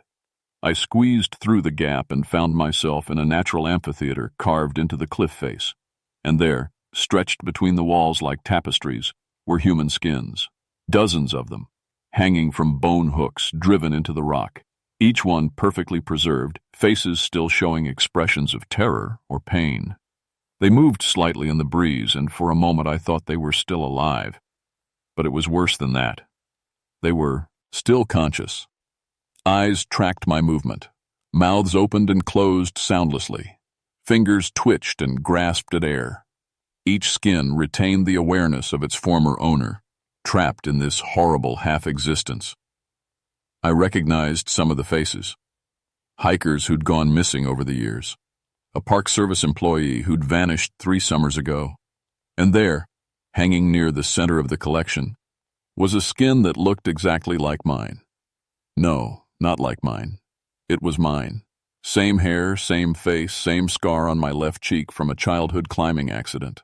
I squeezed through the gap and found myself in a natural amphitheater carved into the cliff face. And there, stretched between the walls like tapestries, were human skins. Dozens of them, hanging from bone hooks driven into the rock, each one perfectly preserved, faces still showing expressions of terror or pain. They moved slightly in the breeze, and for a moment I thought they were still alive. But it was worse than that. They were still conscious. Eyes tracked my movement. Mouths opened and closed soundlessly. Fingers twitched and grasped at air. Each skin retained the awareness of its former owner, trapped in this horrible half-existence. I recognized some of the faces. Hikers who'd gone missing over the years. A Park Service employee who'd vanished 3 summers ago. And there, hanging near the center of the collection, was a skin that looked exactly like mine. No, not like mine. It was mine. Same hair, same face, same scar on my left cheek from a childhood climbing accident.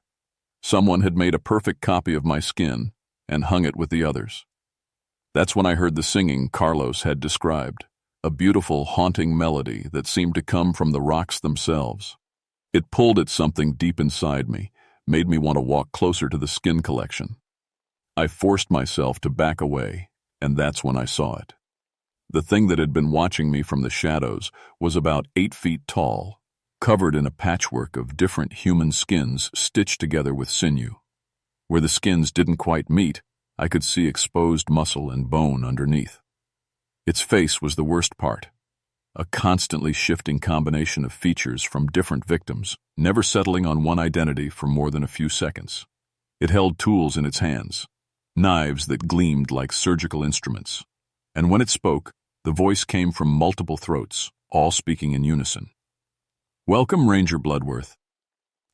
Someone had made a perfect copy of my skin and hung it with the others. That's when I heard the singing Carlos had described, a beautiful, haunting melody that seemed to come from the rocks themselves. It pulled at something deep inside me, made me want to walk closer to the skin collection. I forced myself to back away, and that's when I saw it. The thing that had been watching me from the shadows was about 8 feet tall, covered in a patchwork of different human skins stitched together with sinew. Where the skins didn't quite meet, I could see exposed muscle and bone underneath. Its face was the worst part, a constantly shifting combination of features from different victims, never settling on one identity for more than a few seconds. It held tools in its hands, knives that gleamed like surgical instruments. And when it spoke, the voice came from multiple throats, all speaking in unison. "Welcome, Ranger Bloodworth.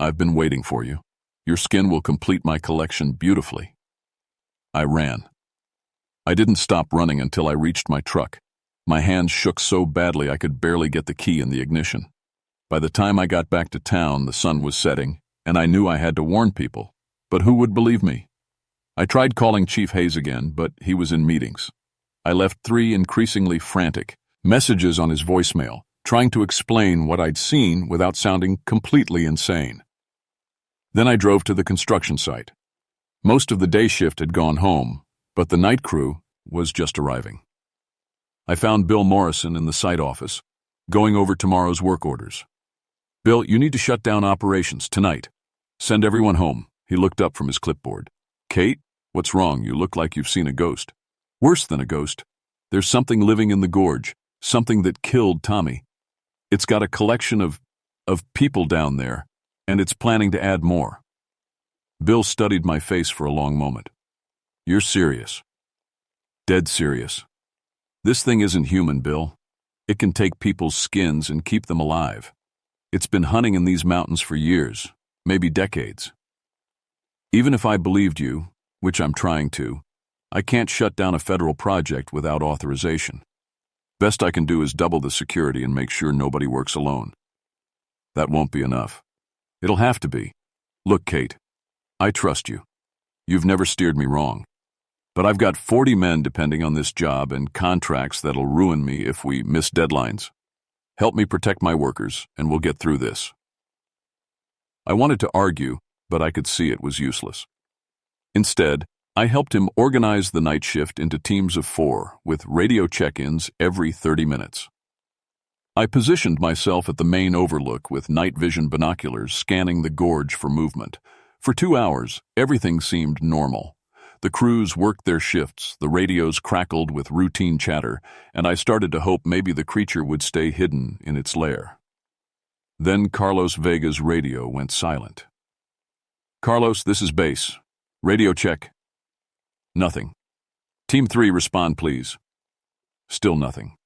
I've been waiting for you. Your skin will complete my collection beautifully." I ran. I didn't stop running until I reached my truck. My hands shook so badly I could barely get the key in the ignition. By the time I got back to town, the sun was setting, and I knew I had to warn people. But who would believe me? I tried calling Chief Hayes again, but he was in meetings. I left 3 increasingly frantic messages on his voicemail, trying to explain what I'd seen without sounding completely insane. Then I drove to the construction site. Most of the day shift had gone home, but the night crew was just arriving. I found Bill Morrison in the site office, going over tomorrow's work orders. "Bill, you need to shut down operations tonight. Send everyone home." He looked up from his clipboard. "Kate, what's wrong? You look like you've seen a ghost." "Worse than a ghost. There's something living in the gorge, something that killed Tommy. It's got a collection of people down there, and it's planning to add more." Bill studied my face for a long moment. "You're serious." "Dead serious. This thing isn't human, Bill. It can take people's skins and keep them alive. It's been hunting in these mountains for years, maybe decades. Even if I believed you, which I'm trying to, I can't shut down a federal project without authorization. Best I can do is double the security and make sure nobody works alone. That won't be enough. It'll have to be. Look, Kate, I trust you. You've never steered me wrong. But I've got 40 men depending on this job and contracts that'll ruin me if we miss deadlines. Help me protect my workers, and we'll get through this." I wanted to argue, but I could see it was useless. Instead, I helped him organize the night shift into teams of 4, with radio check-ins every 30 minutes. I positioned myself at the main overlook with night vision binoculars scanning the gorge for movement. For 2 hours, everything seemed normal. The crews worked their shifts, the radios crackled with routine chatter, and I started to hope maybe the creature would stay hidden in its lair. Then Carlos Vega's radio went silent. "Carlos, this is base. Radio check." "Nothing." "Team 3, respond, please." Still nothing.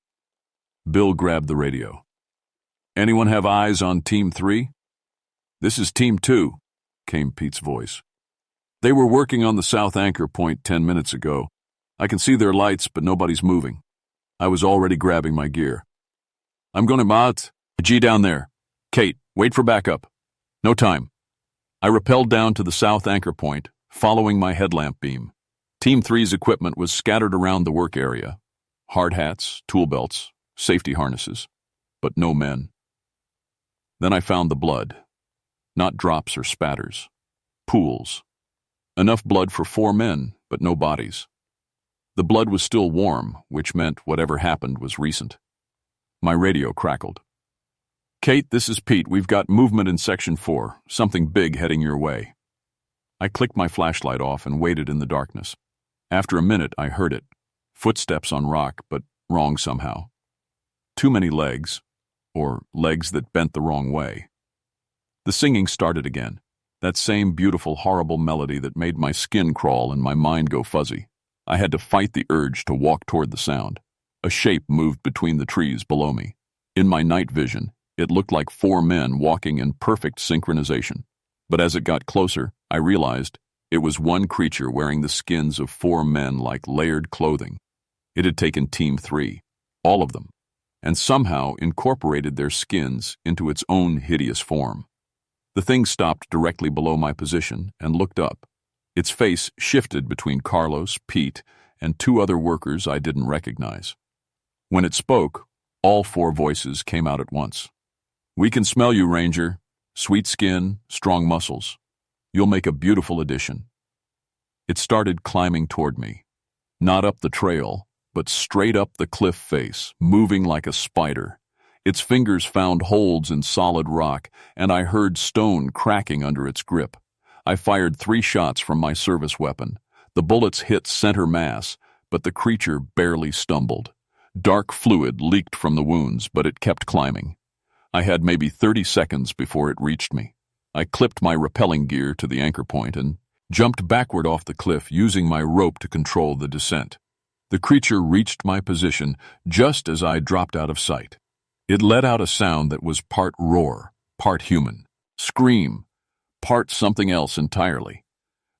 Bill grabbed the radio. "Anyone have eyes on Team 3? "This is Team 2, came Pete's voice. "They were working on the south anchor point 10 minutes ago. I can see their lights, but nobody's moving. I was already grabbing my gear. I'm going to mat. G down there. Kate, wait for backup. No time." I rappelled down to the south anchor point, following my headlamp beam. Team 3's equipment was scattered around the work area. Hard hats, tool belts, safety harnesses, but no men. Then I found the blood. Not drops or spatters. Pools. Enough blood for 4 men, but no bodies. The blood was still warm, which meant whatever happened was recent. My radio crackled. Kate, this is Pete. We've got movement in Section 4. Something big heading your way. I clicked my flashlight off and waited in the darkness. After a minute, I heard it. Footsteps on rock, but wrong somehow. Too many legs, or legs that bent the wrong way. The singing started again. That same beautiful, horrible melody that made my skin crawl and my mind go fuzzy. I had to fight the urge to walk toward the sound. A shape moved between the trees below me. In my night vision, it looked like 4 men walking in perfect synchronization. But as it got closer, I realized it was one creature wearing the skins of 4 men like layered clothing. It had taken Team 3, all of them, and somehow incorporated their skins into its own hideous form. The thing stopped directly below my position and looked up. Its face shifted between Carlos, Pete, and 2 other workers I didn't recognize. When it spoke, all 4 voices came out at once. "We can smell you, Ranger. Sweet skin, strong muscles. You'll make a beautiful addition." It started climbing toward me. Not up the trail, but straight up the cliff face, moving like a spider. Its fingers found holds in solid rock, and I heard stone cracking under its grip. I fired 3 shots from my service weapon. The bullets hit center mass, but the creature barely stumbled. Dark fluid leaked from the wounds, but it kept climbing. I had maybe 30 seconds before it reached me. I clipped my rappelling gear to the anchor point and jumped backward off the cliff, using my rope to control the descent. The creature reached my position just as I dropped out of sight. It let out a sound that was part roar, part human, scream, part something else entirely.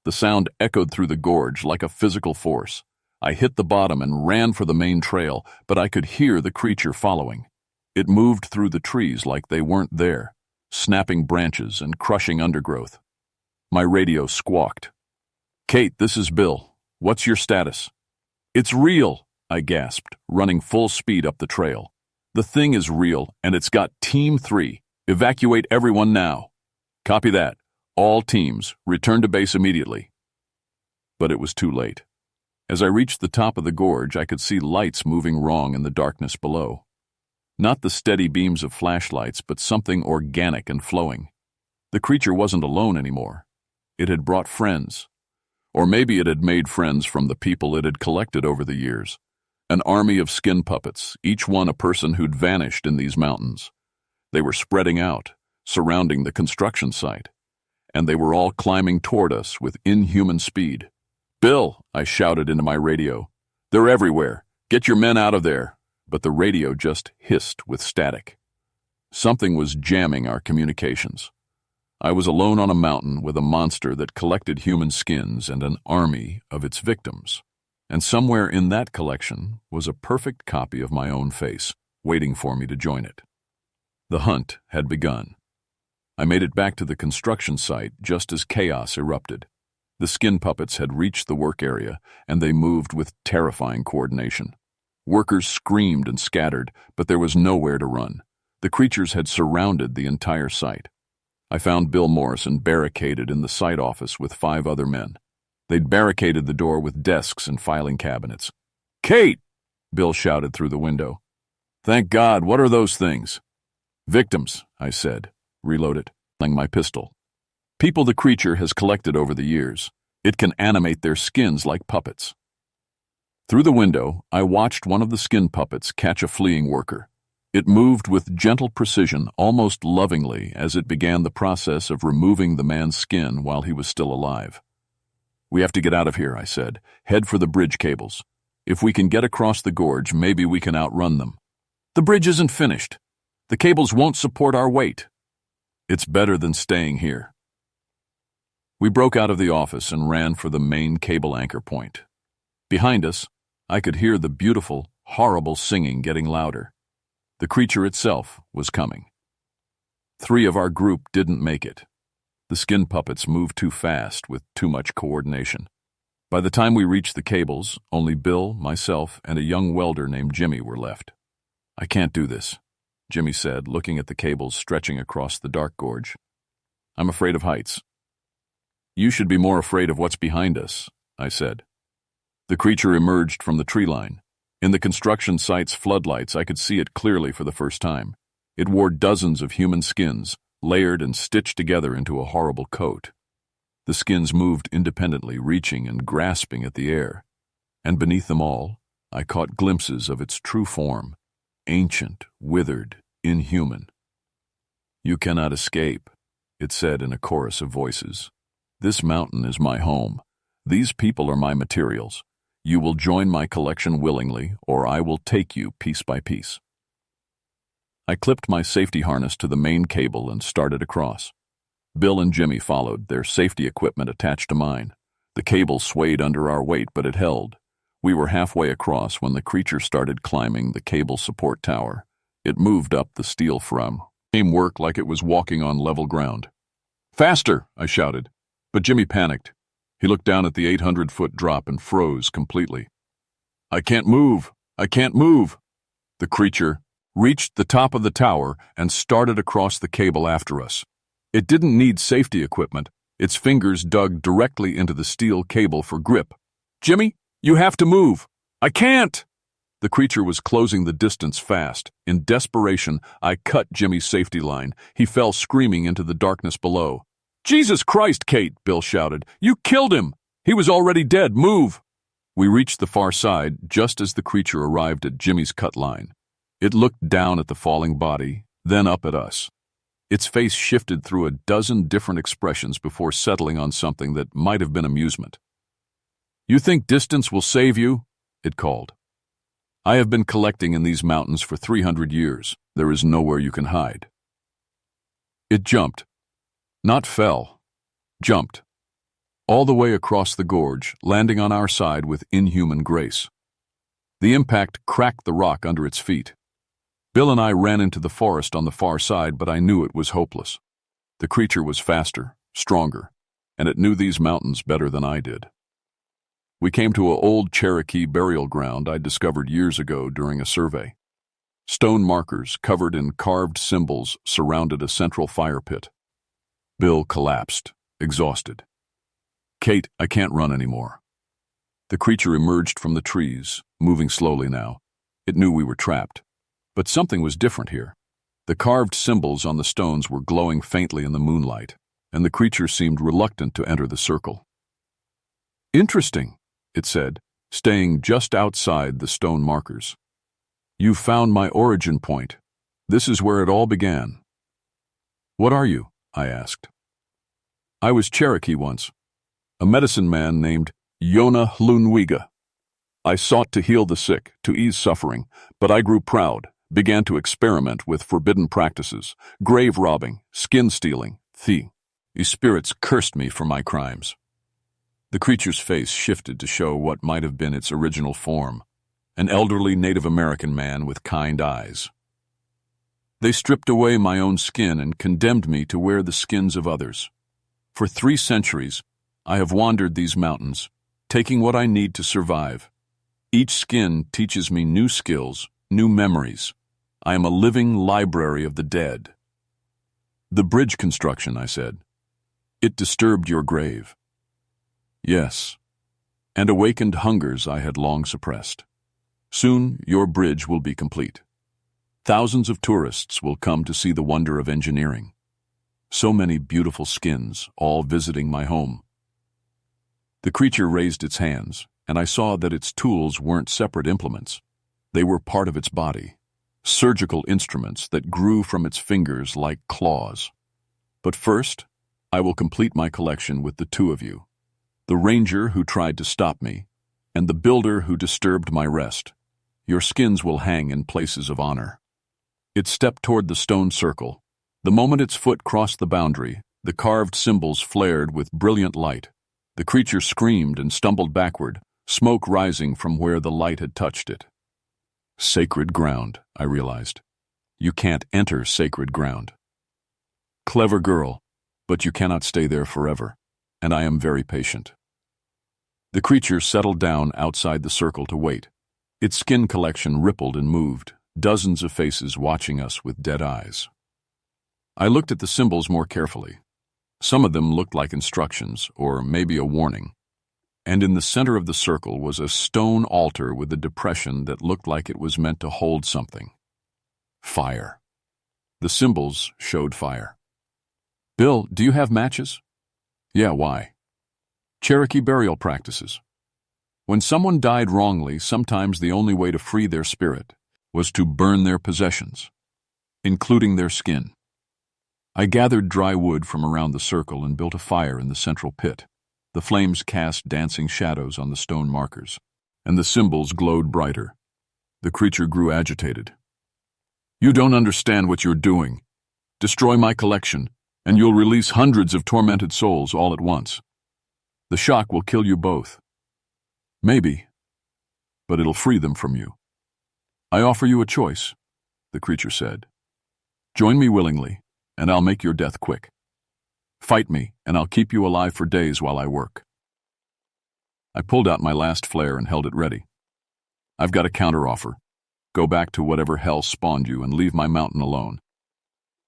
The sound echoed through the gorge like a physical force. I hit the bottom and ran for the main trail, but I could hear the creature following. It moved through the trees like they weren't there, snapping branches and crushing undergrowth. My radio squawked. "Kate, this is Bill. What's your status?" "It's real," I gasped, running full speed up the trail. "The thing is real, and it's got Team 3. Evacuate everyone now." "Copy that. All teams, return to base immediately." But it was too late. As I reached the top of the gorge, I could see lights moving wrong in the darkness below. Not the steady beams of flashlights, but something organic and flowing. The creature wasn't alone anymore. It had brought friends. Or maybe it had made friends from the people it had collected over the years. An army of skin puppets, each one a person who'd vanished in these mountains. They were spreading out, surrounding the construction site. And they were all climbing toward us with inhuman speed. "Bill," I shouted into my radio. "They're everywhere. Get your men out of there." But the radio just hissed with static. Something was jamming our communications. I was alone on a mountain with a monster that collected human skins and an army of its victims. And somewhere in that collection was a perfect copy of my own face, waiting for me to join it. The hunt had begun. I made it back to the construction site just as chaos erupted. The skin puppets had reached the work area, and they moved with terrifying coordination. Workers screamed and scattered, but there was nowhere to run. The creatures had surrounded the entire site. I found Bill Morrison barricaded in the site office with 5 other men. They'd barricaded the door with desks and filing cabinets. "Kate!" Bill shouted through the window. "Thank God, what are those things?" "Victims," I said, reloaded, pulling my pistol. "People the creature has collected over the years. It can animate their skins like puppets." Through the window, I watched one of the skin puppets catch a fleeing worker. It moved with gentle precision, almost lovingly, as it began the process of removing the man's skin while he was still alive. "We have to get out of here," I said. "Head for the bridge cables. If we can get across the gorge, maybe we can outrun them." "The bridge isn't finished. The cables won't support our weight." "It's better than staying here." We broke out of the office and ran for the main cable anchor point. Behind us, I could hear the beautiful, horrible singing getting louder. The creature itself was coming. 3 of our group didn't make it. The skin puppets moved too fast with too much coordination. By the time we reached the cables, only Bill, myself, and a young welder named Jimmy were left. "I can't do this," Jimmy said, looking at the cables stretching across the dark gorge. "I'm afraid of heights." "You should be more afraid of what's behind us," I said. The creature emerged from the tree line. In the construction site's floodlights, I could see it clearly for the first time. It wore dozens of human skins, layered and stitched together into a horrible coat. The skins moved independently, reaching and grasping at the air. And beneath them all, I caught glimpses of its true form, ancient, withered, inhuman. "You cannot escape," it said in a chorus of voices. "This mountain is my home. These people are my materials. You will join my collection willingly, or I will take you piece by piece." I clipped my safety harness to the main cable and started across. Bill and Jimmy followed, their safety equipment attached to mine. The cable swayed under our weight, but it held. We were halfway across when the creature started climbing the cable support tower. It moved up the steel frame. It worked like it was walking on level ground. "Faster!" I shouted, but Jimmy panicked. He looked down at the 800-foot drop and froze completely. "I can't move! I can't move!" The creature reached the top of the tower and started across the cable after us. It didn't need safety equipment. Its fingers dug directly into the steel cable for grip. "Jimmy, you have to move!" "I can't!" The creature was closing the distance fast. In desperation, I cut Jimmy's safety line. He fell screaming into the darkness below. "Jesus Christ, Kate!" Bill shouted. "You killed him! He was already dead. Move!" We reached the far side just as the creature arrived at Jimmy's cut line. It looked down at the falling body, then up at us. Its face shifted through a dozen different expressions before settling on something that might have been amusement. "You think distance will save you?" it called. "I have been collecting in these mountains for 300 years. There is nowhere you can hide." It jumped. Not fell. Jumped. All the way across the gorge, landing on our side with inhuman grace. The impact cracked the rock under its feet. Bill and I ran into the forest on the far side, but I knew it was hopeless. The creature was faster, stronger, and it knew these mountains better than I did. We came to an old Cherokee burial ground I'd discovered years ago during a survey. Stone markers covered in carved symbols surrounded a central fire pit. Bill collapsed, exhausted. "Kate, I can't run anymore." The creature emerged from the trees, moving slowly now. It knew we were trapped. But something was different here. The carved symbols on the stones were glowing faintly in the moonlight, and the creature seemed reluctant to enter the circle. "Interesting," it said, staying just outside the stone markers. "You found my origin point. This is where it all began." "What are you?" I asked. "I was Cherokee once, a medicine man named Yona Hlunwiga. I sought to heal the sick, to ease suffering, but I grew proud, began to experiment with forbidden practices, grave robbing, skin stealing, thieves. These spirits cursed me for my crimes." The creature's face shifted to show what might have been its original form, an elderly Native American man with kind eyes. "They stripped away my own skin and condemned me to wear the skins of others. For 3 centuries, I have wandered these mountains, taking what I need to survive. Each skin teaches me new skills, new memories. I am a living library of the dead." "The bridge construction," I said. "It disturbed your grave." "Yes, and awakened hungers I had long suppressed. Soon your bridge will be complete. Thousands of tourists will come to see the wonder of engineering. So many beautiful skins, all visiting my home." The creature raised its hands, and I saw that its tools weren't separate implements. They were part of its body, surgical instruments that grew from its fingers like claws. "But first, I will complete my collection with the 2 of you. The ranger who tried to stop me, and the builder who disturbed my rest. Your skins will hang in places of honor." It stepped toward the stone circle. The moment its foot crossed the boundary, the carved symbols flared with brilliant light. The creature screamed and stumbled backward, smoke rising from where the light had touched it. Sacred ground, I realized. You can't enter sacred ground. Clever girl, but you cannot stay there forever, and I am very patient. The creature settled down outside the circle to wait. Its skin collection rippled and moved, dozens of faces watching us with dead eyes. I looked at the symbols more carefully. Some of them looked like instructions, or maybe a warning. And in the center of the circle was a stone altar with a depression that looked like it was meant to hold something. Fire. The symbols showed fire. "Bill, do you have matches?" "Yeah, why?" "Cherokee burial practices. When someone died wrongly, sometimes the only way to free their spirit was to burn their possessions, including their skin." I gathered dry wood from around the circle and built a fire in the central pit. The flames cast dancing shadows on the stone markers, and the symbols glowed brighter. The creature grew agitated. "You don't understand what you're doing. Destroy my collection, and you'll release hundreds of tormented souls all at once. The shock will kill you both. Maybe, but it'll free them from you. I offer you a choice," the creature said. "Join me willingly, and I'll make your death quick. Fight me, and I'll keep you alive for days while I work." I pulled out my last flare and held it ready. "I've got a counteroffer. Go back to whatever hell spawned you and leave my mountain alone."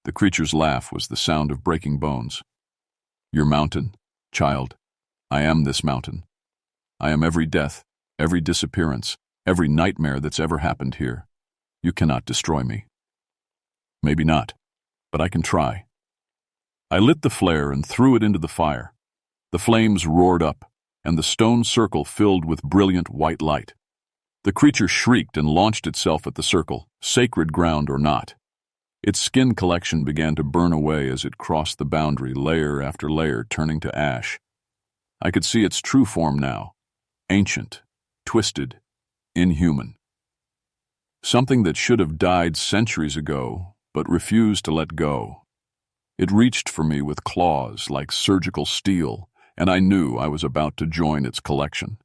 The creature's laugh was the sound of breaking bones. "Your mountain, child. I am this mountain. I am every death, every disappearance, every nightmare that's ever happened here. You cannot destroy me." "Maybe not, but I can try." I lit the flare and threw it into the fire. The flames roared up, and the stone circle filled with brilliant white light. The creature shrieked and launched itself at the circle, sacred ground or not. Its skin collection began to burn away as it crossed the boundary, layer after layer, turning to ash. I could see its true form now, ancient, twisted, inhuman. Something that should have died centuries ago, but refused to let go. It reached for me with claws like surgical steel, and I knew I was about to join its collection.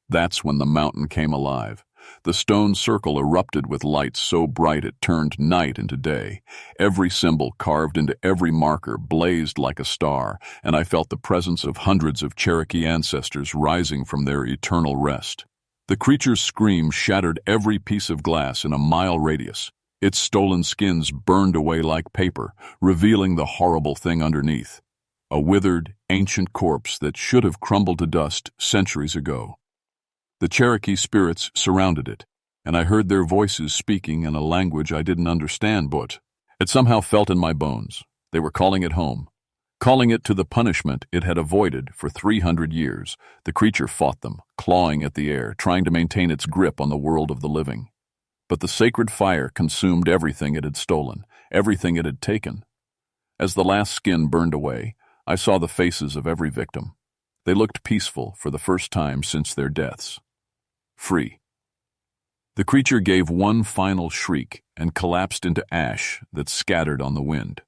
That's when the mountain came alive. The stone circle erupted with light so bright it turned night into day. Every symbol carved into every marker blazed like a star, and I felt the presence of hundreds of Cherokee ancestors rising from their eternal rest. The creature's scream shattered every piece of glass in a mile radius. Its stolen skins burned away like paper, revealing the horrible thing underneath. A withered, ancient corpse that should have crumbled to dust centuries ago. The Cherokee spirits surrounded it, and I heard their voices speaking in a language I didn't understand, but it somehow felt in my bones. They were calling it home, calling it to the punishment it had avoided for 300 years. The creature fought them, clawing at the air, trying to maintain its grip on the world of the living. But the sacred fire consumed everything it had stolen, everything it had taken. As the last skin burned away, I saw the faces of every victim. They looked peaceful for the first time since their deaths. Free. The creature gave one final shriek and collapsed into ash that scattered on the wind.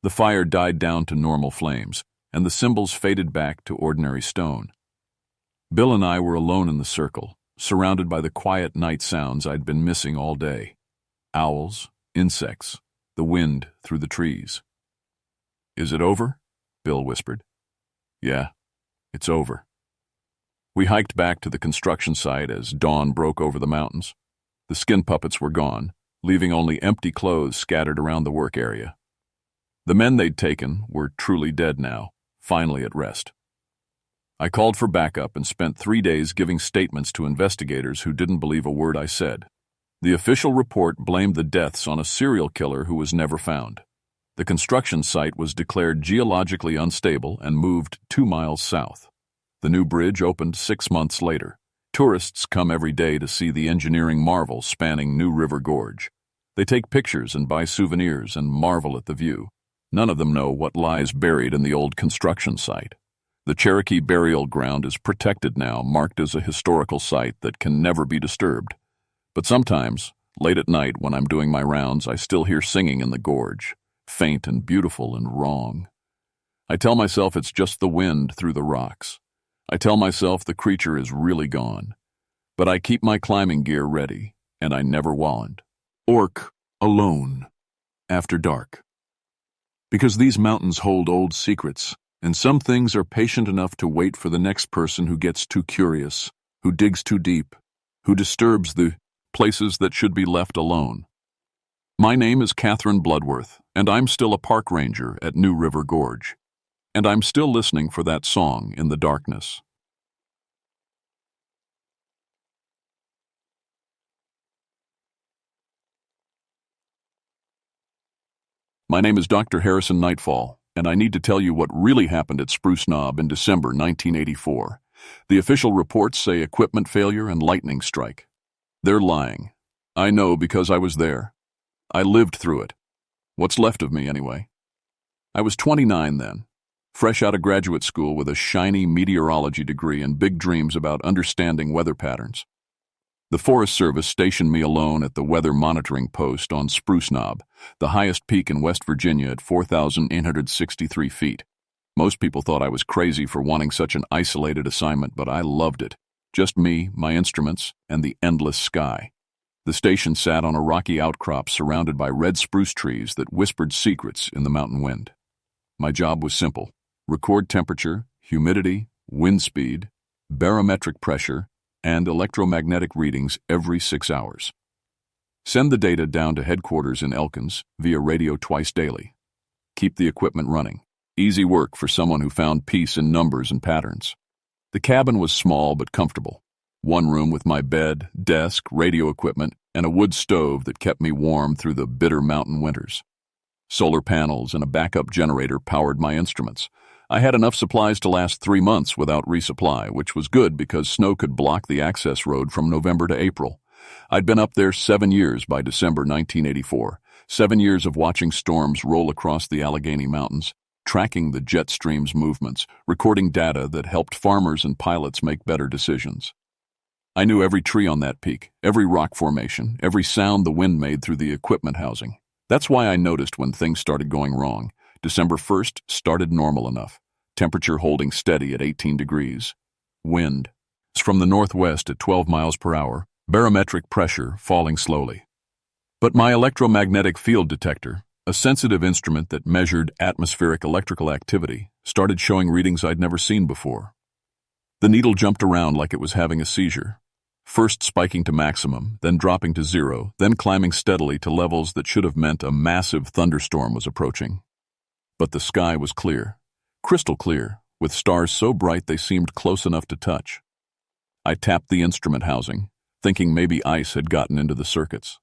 The fire died down to normal flames, and the symbols faded back to ordinary stone. Bill and I were alone in the circle, surrounded by the quiet night sounds I'd been missing all day. Owls, insects, the wind through the trees. "Is it over?" Bill whispered. "Yeah, it's over." We hiked back to the construction site as dawn broke over the mountains. The skin puppets were gone, leaving only empty clothes scattered around the work area. The men they'd taken were truly dead now, finally at rest. I called for backup and spent 3 days giving statements to investigators who didn't believe a word I said. The official report blamed the deaths on a serial killer who was never found. The construction site was declared geologically unstable and moved 2 miles south. The new bridge opened 6 months later. Tourists come every day to see the engineering marvel spanning New River Gorge. They take pictures and buy souvenirs and marvel at the view. None of them know what lies buried in the old construction site. The Cherokee burial ground is protected now, marked as a historical site that can never be disturbed. But sometimes, late at night when I'm doing my rounds, I still hear singing in the gorge, faint and beautiful and wrong. I tell myself it's just the wind through the rocks. I tell myself the creature is really gone. But I keep my climbing gear ready, and I never wallowed. Orc alone, after dark. Because these mountains hold old secrets, and some things are patient enough to wait for the next person who gets too curious, who digs too deep, who disturbs the places that should be left alone. My name is Catherine Bloodworth, and I'm still a park ranger at New River Gorge. And I'm still listening for that song in the darkness. My name is Dr. Harrison Nightfall, and I need to tell you what really happened at Spruce Knob in December 1984. The official reports say equipment failure and lightning strike. They're lying. I know because I was there. I lived through it. What's left of me, anyway. I was 29 then, fresh out of graduate school with a shiny meteorology degree and big dreams about understanding weather patterns. The Forest Service stationed me alone at the weather monitoring post on Spruce Knob, the highest peak in West Virginia at 4,863 feet. Most people thought I was crazy for wanting such an isolated assignment, but I loved it. Just me, my instruments, and the endless sky. The station sat on a rocky outcrop surrounded by red spruce trees that whispered secrets in the mountain wind. My job was simple: record temperature, humidity, wind speed, barometric pressure, and electromagnetic readings every 6 hours. Send the data down to headquarters in Elkins via radio twice daily. Keep the equipment running. Easy work for someone who found peace in numbers and patterns. The cabin was small but comfortable. One room with my bed, desk, radio equipment, and a wood stove that kept me warm through the bitter mountain winters. Solar panels and a backup generator powered my instruments. I had enough supplies to last 3 months without resupply, which was good because snow could block the access road from November to April. I'd been up there 7 years by December 1984, 7 years of watching storms roll across the Allegheny Mountains, tracking the jet stream's movements, recording data that helped farmers and pilots make better decisions. I knew every tree on that peak, every rock formation, every sound the wind made through the equipment housing. That's why I noticed when things started going wrong. December 1st started normal enough, temperature holding steady at 18 degrees. Wind from the northwest at 12 miles per hour, barometric pressure falling slowly. But my electromagnetic field detector, a sensitive instrument that measured atmospheric electrical activity, started showing readings I'd never seen before. The needle jumped around like it was having a seizure, first spiking to maximum, then dropping to zero, then climbing steadily to levels that should have meant a massive thunderstorm was approaching. But the sky was clear, crystal clear, with stars so bright they seemed close enough to touch. I tapped the instrument housing, thinking maybe ice had gotten into the circuits.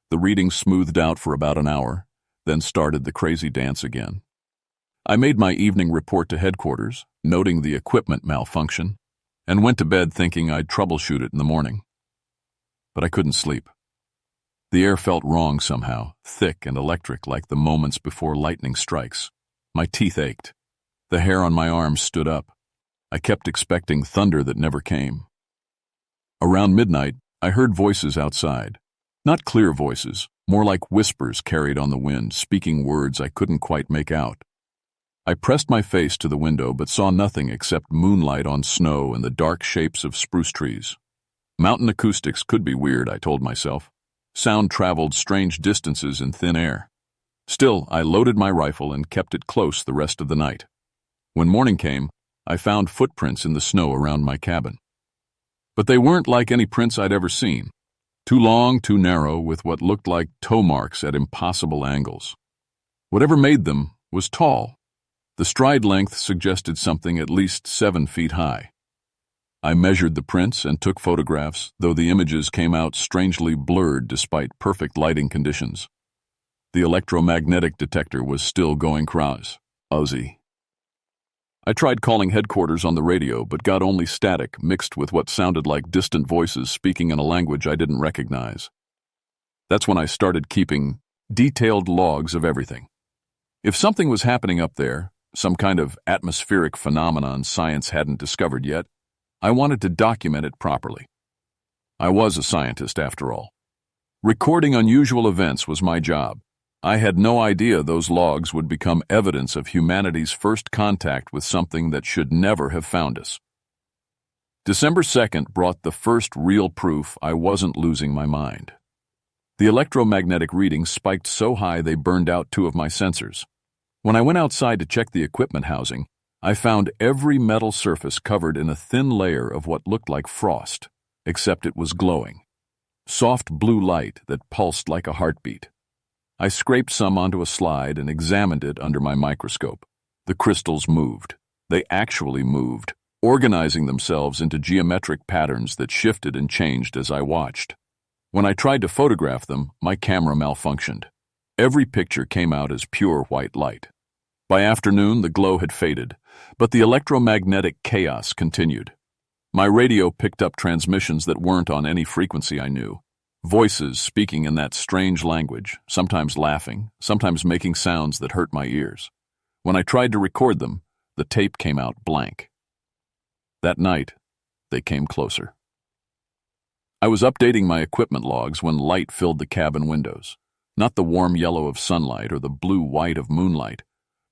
The readings smoothed out for about an hour, then started the crazy dance again. I made my evening report to headquarters, noting the equipment malfunction, and went to bed thinking I'd troubleshoot it in the morning. But I couldn't sleep. The air felt wrong somehow, thick and electric like the moments before lightning strikes. My teeth ached. The hair on my arms stood up. I kept expecting thunder that never came. Around midnight, I heard voices outside. Not clear voices, more like whispers carried on the wind, speaking words I couldn't quite make out. I pressed my face to the window but saw nothing except moonlight on snow and the dark shapes of spruce trees. Mountain acoustics could be weird, I told myself. Sound traveled strange distances in thin air. Still, I loaded my rifle and kept it close the rest of the night. When morning came, I found footprints in the snow around my cabin. But they weren't like any prints I'd ever seen. Too long, too narrow, with what looked like toe marks at impossible angles. Whatever made them was tall. The stride length suggested something at least 7 feet high. I measured the prints and took photographs, though the images came out strangely blurred despite perfect lighting conditions. The electromagnetic detector was still going crazy. I tried calling headquarters on the radio, but got only static mixed with what sounded like distant voices speaking in a language I didn't recognize. That's when I started keeping detailed logs of everything. If something was happening up there, some kind of atmospheric phenomenon science hadn't discovered yet, I wanted to document it properly. I was a scientist, after all. Recording unusual events was my job. I had no idea those logs would become evidence of humanity's first contact with something that should never have found us. December 2nd brought the first real proof I wasn't losing my mind. The electromagnetic readings spiked so high they burned out 2 of my sensors. When I went outside to check the equipment housing, I found every metal surface covered in a thin layer of what looked like frost, except it was glowing. Soft blue light that pulsed like a heartbeat. I scraped some onto a slide and examined it under my microscope. The crystals moved. They actually moved, organizing themselves into geometric patterns that shifted and changed as I watched. When I tried to photograph them, my camera malfunctioned. Every picture came out as pure white light. By afternoon, the glow had faded, but the electromagnetic chaos continued. My radio picked up transmissions that weren't on any frequency I knew. Voices speaking in that strange language, sometimes laughing, sometimes making sounds that hurt my ears. When I tried to record them, the tape came out blank. That night, they came closer. I was updating my equipment logs when light filled the cabin windows. Not the warm yellow of sunlight or the blue-white of moonlight,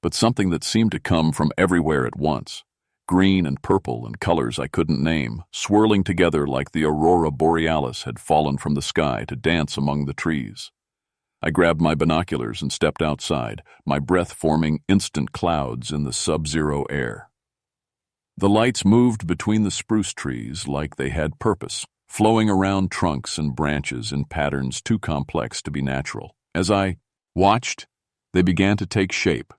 but something that seemed to come from everywhere at once. Green and purple and colors I couldn't name, swirling together like the aurora borealis had fallen from the sky to dance among the trees. I grabbed my binoculars and stepped outside, my breath forming instant clouds in the sub-zero air. The lights moved between the spruce trees like they had purpose, flowing around trunks and branches in patterns too complex to be natural. As I watched, they began to take shape.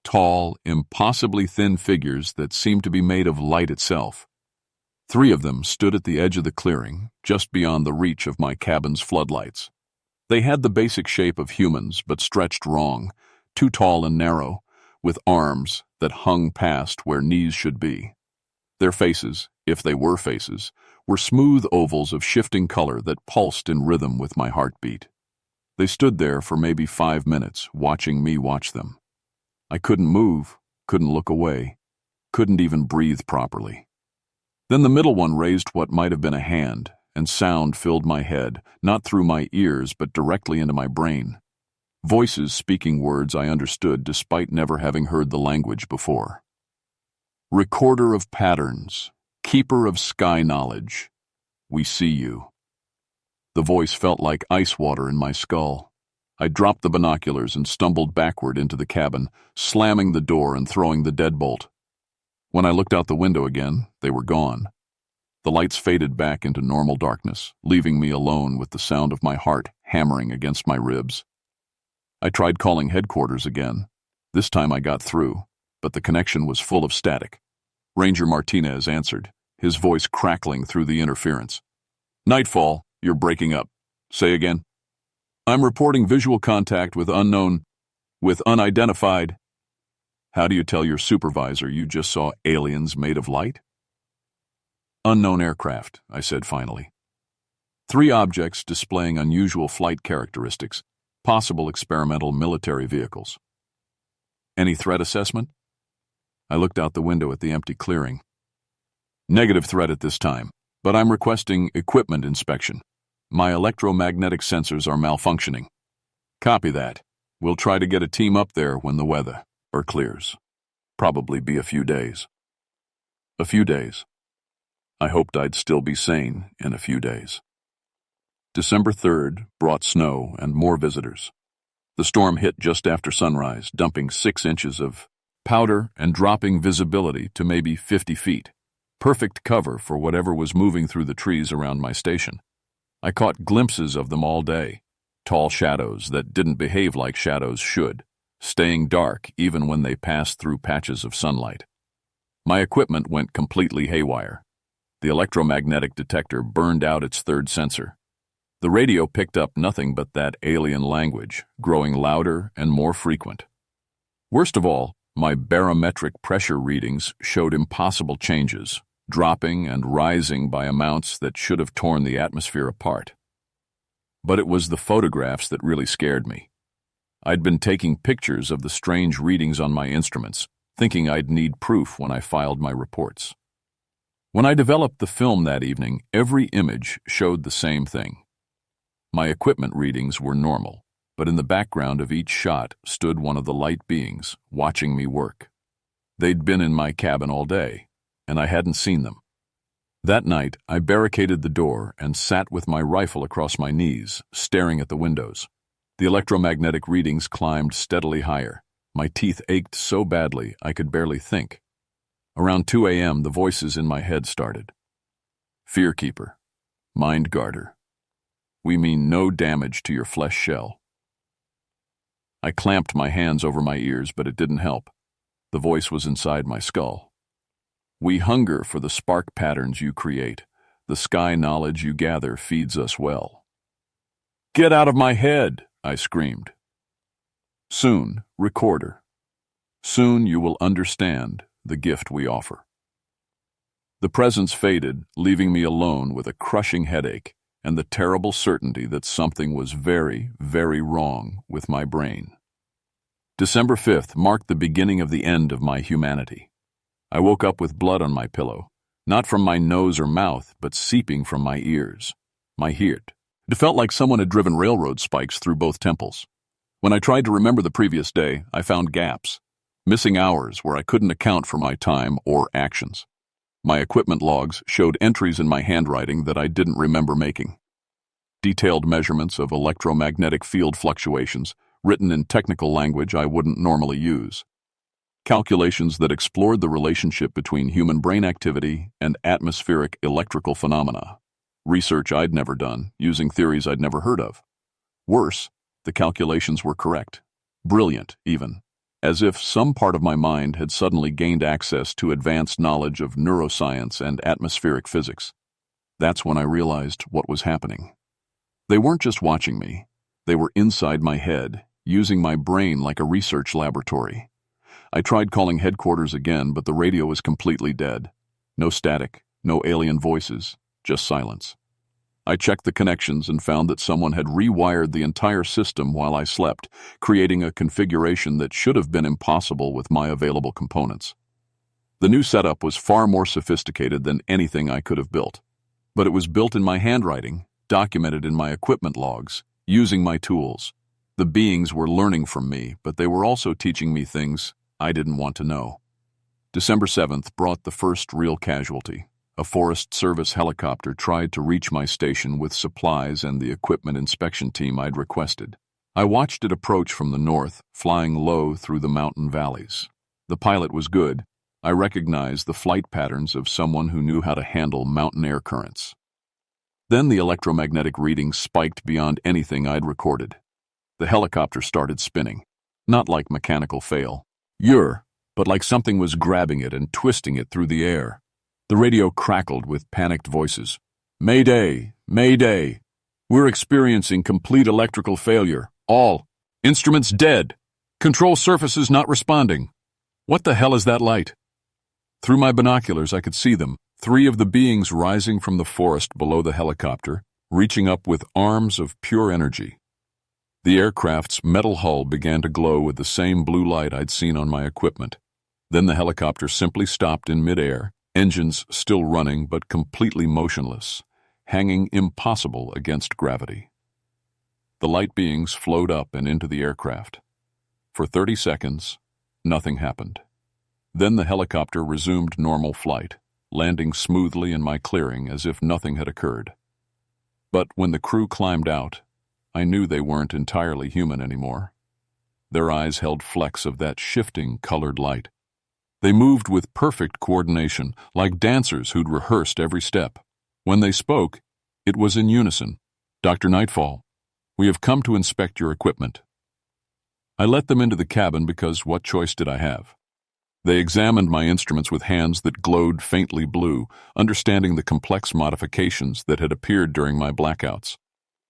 Tall, impossibly thin figures that seemed to be made of light itself. 3 of them stood at the edge of the clearing, just beyond the reach of my cabin's floodlights. They had the basic shape of humans, but stretched wrong, too tall and narrow, with arms that hung past where knees should be. Their faces, if they were faces, were smooth ovals of shifting color that pulsed in rhythm with my heartbeat. They stood there for maybe 5 minutes, watching me watch them. I couldn't move, couldn't look away, couldn't even breathe properly. Then the middle one raised what might have been a hand, and sound filled my head, not through my ears but directly into my brain. Voices speaking words I understood despite never having heard the language before. Recorder of patterns, keeper of sky knowledge, we see you. The voice felt like ice water in my skull. I dropped the binoculars and stumbled backward into the cabin, slamming the door and throwing the deadbolt. When I looked out the window again, they were gone. The lights faded back into normal darkness, leaving me alone with the sound of my heart hammering against my ribs. I tried calling headquarters again. This time I got through, but the connection was full of static. Ranger Martinez answered, his voice crackling through the interference. Nightfall, you're breaking up. Say again. I'm reporting visual contact with unidentified. How do you tell your supervisor you just saw aliens made of light? Unknown aircraft, I said finally. 3 objects displaying unusual flight characteristics, possible experimental military vehicles. Any threat assessment? I looked out the window at the empty clearing. Negative threat at this time, but I'm requesting equipment inspection. My electromagnetic sensors are malfunctioning. Copy that. We'll try to get a team up there when the weather clears. Probably be a few days. A few days. I hoped I'd still be sane in a few days. December 3rd brought snow and more visitors. The storm hit just after sunrise, dumping 6 inches of powder and dropping visibility to maybe 50 feet. Perfect cover for whatever was moving through the trees around my station. I caught glimpses of them all day, tall shadows that didn't behave like shadows should, staying dark even when they passed through patches of sunlight. My equipment went completely haywire. The electromagnetic detector burned out its 3rd sensor. The radio picked up nothing but that alien language, growing louder and more frequent. Worst of all, my barometric pressure readings showed impossible changes, dropping and rising by amounts that should have torn the atmosphere apart. But it was the photographs that really scared me. I'd been taking pictures of the strange readings on my instruments, thinking I'd need proof when I filed my reports. When I developed the film that evening, every image showed the same thing. My equipment readings were normal, but in the background of each shot stood one of the light beings, watching me work. They'd been in my cabin all day, and I hadn't seen them. That night, I barricaded the door and sat with my rifle across my knees, staring at the windows. The electromagnetic readings climbed steadily higher. My teeth ached so badly I could barely think. Around 2 a.m., the voices in my head started. Fear Keeper. Mind Guarder. We mean no damage to your flesh shell. I clamped my hands over my ears, but it didn't help. The voice was inside my skull. We hunger for the spark patterns you create. The sky knowledge you gather feeds us well. Get out of my head, I screamed. Soon, recorder. Soon you will understand the gift we offer. The presence faded, leaving me alone with a crushing headache and the terrible certainty that something was very, very wrong with my brain. December 5th marked the beginning of the end of my humanity. I woke up with blood on my pillow, not from my nose or mouth, but seeping from my ears, my heart. It felt like someone had driven railroad spikes through both temples. When I tried to remember the previous day, I found gaps, missing hours where I couldn't account for my time or actions. My equipment logs showed entries in my handwriting that I didn't remember making. Detailed measurements of electromagnetic field fluctuations, written in technical language I wouldn't normally use. Calculations that explored the relationship between human brain activity and atmospheric electrical phenomena. Research I'd never done, using theories I'd never heard of. Worse, the calculations were correct. Brilliant, even. As if some part of my mind had suddenly gained access to advanced knowledge of neuroscience and atmospheric physics. That's when I realized what was happening. They weren't just watching me. They were inside my head, using my brain like a research laboratory. I tried calling headquarters again, but the radio was completely dead. No static, no alien voices, just silence. I checked the connections and found that someone had rewired the entire system while I slept, creating a configuration that should have been impossible with my available components. The new setup was far more sophisticated than anything I could have built. But it was built in my handwriting, documented in my equipment logs, using my tools. The beings were learning from me, but they were also teaching me things I didn't want to know. December 7th brought the first real casualty. A Forest Service helicopter tried to reach my station with supplies and the equipment inspection team I'd requested. I watched it approach from the north, flying low through the mountain valleys. The pilot was good. I recognized the flight patterns of someone who knew how to handle mountain air currents. Then the electromagnetic readings spiked beyond anything I'd recorded. The helicopter started spinning, not like mechanical fail, but like something was grabbing it and twisting it through the air. The radio crackled with panicked voices. Mayday! Mayday! We're experiencing complete electrical failure. All. Instruments dead. Control surfaces not responding. What the hell is that light? Through my binoculars I could see them, 3 of the beings rising from the forest below the helicopter, reaching up with arms of pure energy. The aircraft's metal hull began to glow with the same blue light I'd seen on my equipment. Then the helicopter simply stopped in midair, engines still running but completely motionless, hanging impossible against gravity. The light beings flowed up and into the aircraft. For 30 seconds, nothing happened. Then the helicopter resumed normal flight, landing smoothly in my clearing as if nothing had occurred. But when the crew climbed out, I knew they weren't entirely human anymore. Their eyes held flecks of that shifting colored light. They moved with perfect coordination, like dancers who'd rehearsed every step. When they spoke, it was in unison. Dr. Nightfall, we have come to inspect your equipment. I let them into the cabin because what choice did I have? They examined my instruments with hands that glowed faintly blue, understanding the complex modifications that had appeared during my blackouts.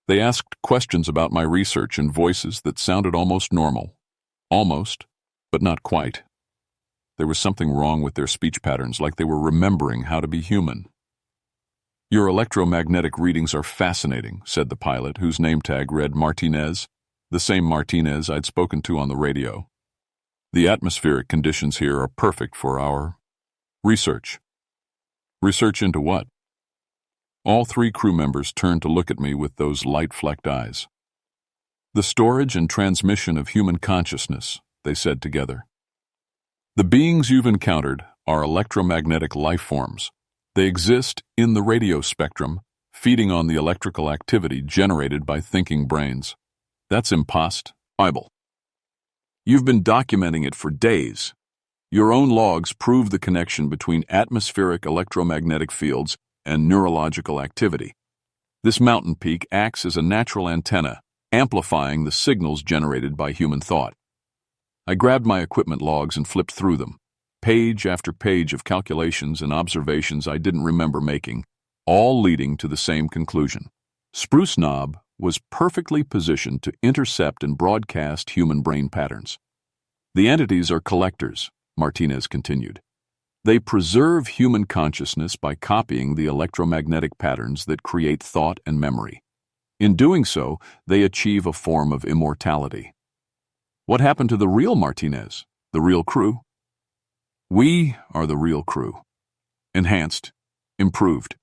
They asked questions about my research in voices that sounded almost normal. Almost, but not quite. There was something wrong with their speech patterns, like they were remembering how to be human. Your electromagnetic readings are fascinating, said the pilot, whose name tag read Martinez, the same Martinez I'd spoken to on the radio. The atmospheric conditions here are perfect for our research. Research into what? All 3 crew members turned to look at me with those light-flecked eyes. The storage and transmission of human consciousness, they said together. The beings you've encountered are electromagnetic life forms. They exist in the radio spectrum, feeding on the electrical activity generated by thinking brains. That's impossible. You've been documenting it for days. Your own logs prove the connection between atmospheric electromagnetic fields and neurological activity. This mountain peak acts as a natural antenna, amplifying the signals generated by human thought. I grabbed my equipment logs and flipped through them, page after page of calculations and observations I didn't remember making, all leading to the same conclusion. Spruce Knob was perfectly positioned to intercept and broadcast human brain patterns. The entities are collectors, Martinez continued. They preserve human consciousness by copying the electromagnetic patterns that create thought and memory. In doing so, they achieve a form of immortality. What happened to the real Martinez, the real crew? We are the real crew. Enhanced, improved.